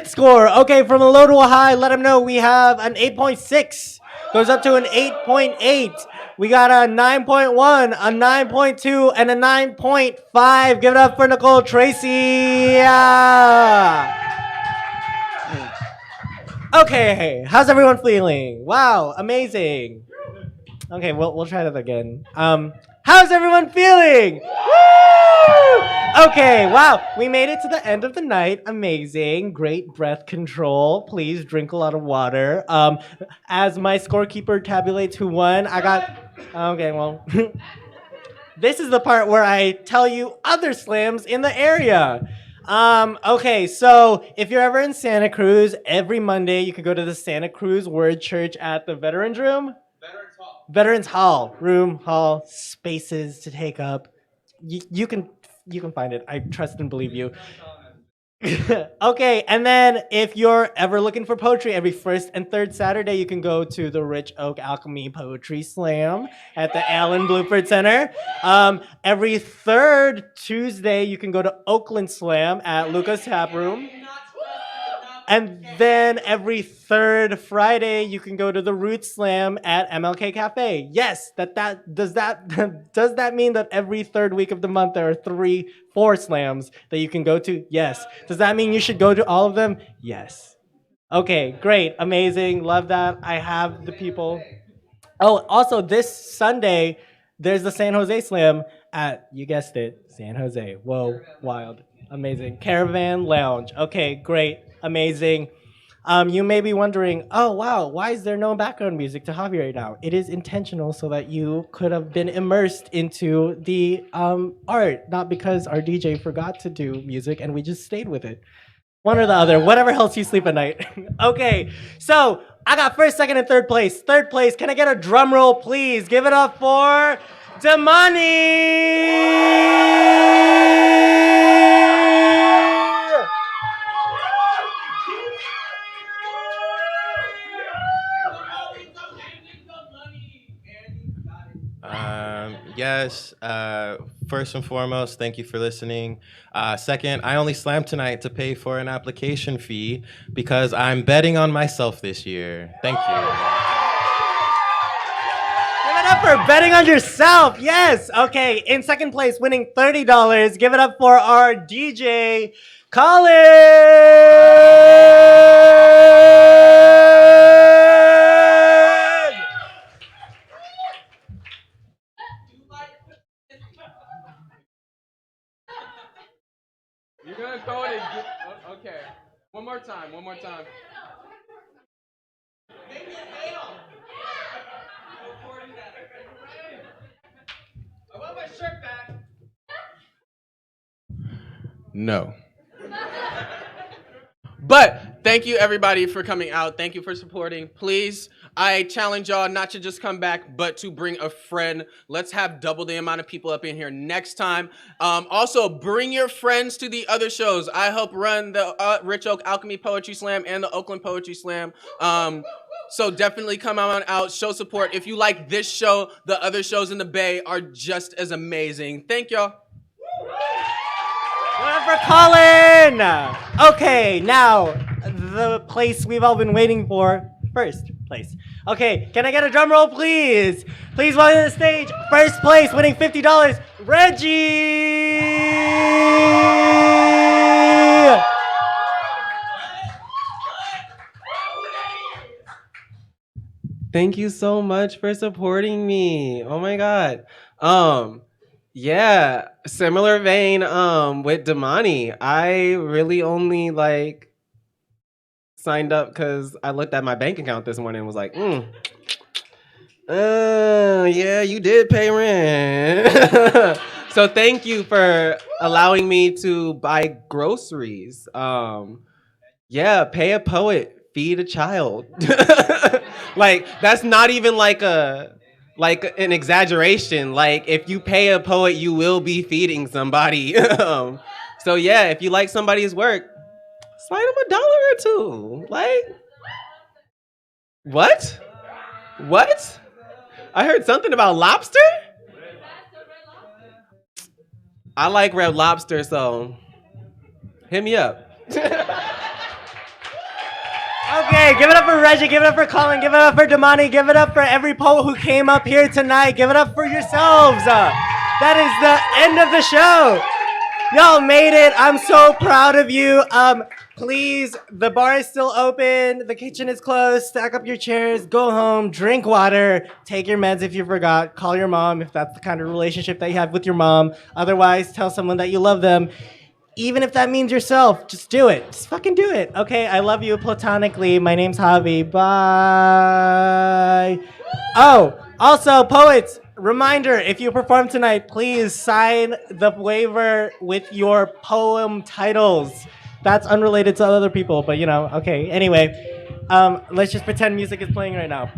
Speaker 1: score. Okay, from a low to a high, let them know we have an 8.6. Goes up to an 8.8. We got a 9.1, a 9.2, and a 9.5. Give it up for Nicole Tracy. Yeah. Okay, how's everyone feeling? Wow, amazing. Okay, we'll try that again. How's everyone feeling? Woo! Okay, wow, we made it to the end of the night. Amazing, great breath control. Please drink a lot of water. As my scorekeeper tabulates who won, I got. Okay, well, this is the part where I tell you other slams in the area. Okay, so if you're ever in Santa Cruz, every Monday you could go to the Santa Cruz Word Church at the Veterans Room. Veterans Hall. Room, hall, spaces to take up. You can find it. I trust and believe you. Okay, and then if you're ever looking for poetry, every first and third Saturday, you can go to the Rich Oak Alchemy Poetry Slam at the Allen Bluford Center. Every third Tuesday, you can go to Oakland Slam at Luca's Tap Room. And then every third Friday, you can go to the Root Slam at MLK Cafe. Yes, does that mean that every third week of the month there are 4 slams that you can go to? Yes. Does that mean you should go to all of them? Yes. Okay, great, amazing, love that. I have the people. Oh, also this Sunday, there's the San Jose Slam at, you guessed it, San Jose. Whoa, wild, amazing. Caravan Lounge. Okay, great. Amazing. You may be wondering, oh wow, why is there no background music to Javier right now? It is intentional so that you could have been immersed into the art, not because our DJ forgot to do music and we just stayed with it. One or the other, whatever helps you sleep at night. Okay, so I got first, second, and third place. Third place, can I get a drum roll, please? Give it up for Damani!
Speaker 6: Yes. First and foremost, thank you for listening. Second, I only slammed tonight to pay for an application fee because I'm betting on myself this year. Thank you.
Speaker 1: Give it up for betting on yourself. Yes. Okay. In second place, winning $30. Give it up for our DJ, Colin.
Speaker 8: You're gonna throw it and get, okay. One more time.
Speaker 7: I want my shirt back.
Speaker 8: No. But thank you everybody for coming out. Thank you for supporting. Please, I challenge y'all not to just come back, but to bring a friend. Let's have double the amount of people up in here next time. Also, bring your friends to the other shows. I help run the Rich Oak Alchemy Poetry Slam and the Oakland Poetry Slam. So definitely come on out, show support. If you like this show, the other shows in the Bay are just as amazing. Thank y'all.
Speaker 1: Give it up for Colin. Okay, now the place we've all been waiting for. First place. Okay, can I get a drum roll, please? Please welcome to the stage. First place, winning $50, Reggie.
Speaker 11: Thank you so much for supporting me. Oh my God. Yeah, similar vein with Damani. I really only signed up because I looked at my bank account this morning and was like, yeah, you did pay rent. So thank you for allowing me to buy groceries. Yeah, pay a poet, feed a child. That's not even an exaggeration. If you pay a poet, you will be feeding somebody. So yeah, if you like somebody's work, slide them $1 or $2. What? I heard something about lobster? I like Red Lobster, so hit me up.
Speaker 1: Okay, give it up for Reggie, give it up for Colin, give it up for Damani, give it up for every poet who came up here tonight. Give it up for yourselves. That is the end of the show. Y'all made it. I'm so proud of you. Please, the bar is still open. The kitchen is closed. Stack up your chairs, go home, drink water, take your meds if you forgot, call your mom if that's the kind of relationship that you have with your mom. Otherwise, tell someone that you love them. Even if that means yourself, just do it. Just fucking do it. Okay, I love you platonically. My name's Javi. Bye. Oh, also, poets, reminder, if you perform tonight, please sign the waiver with your poem titles. That's unrelated to other people, but okay. Anyway, let's just pretend music is playing right now.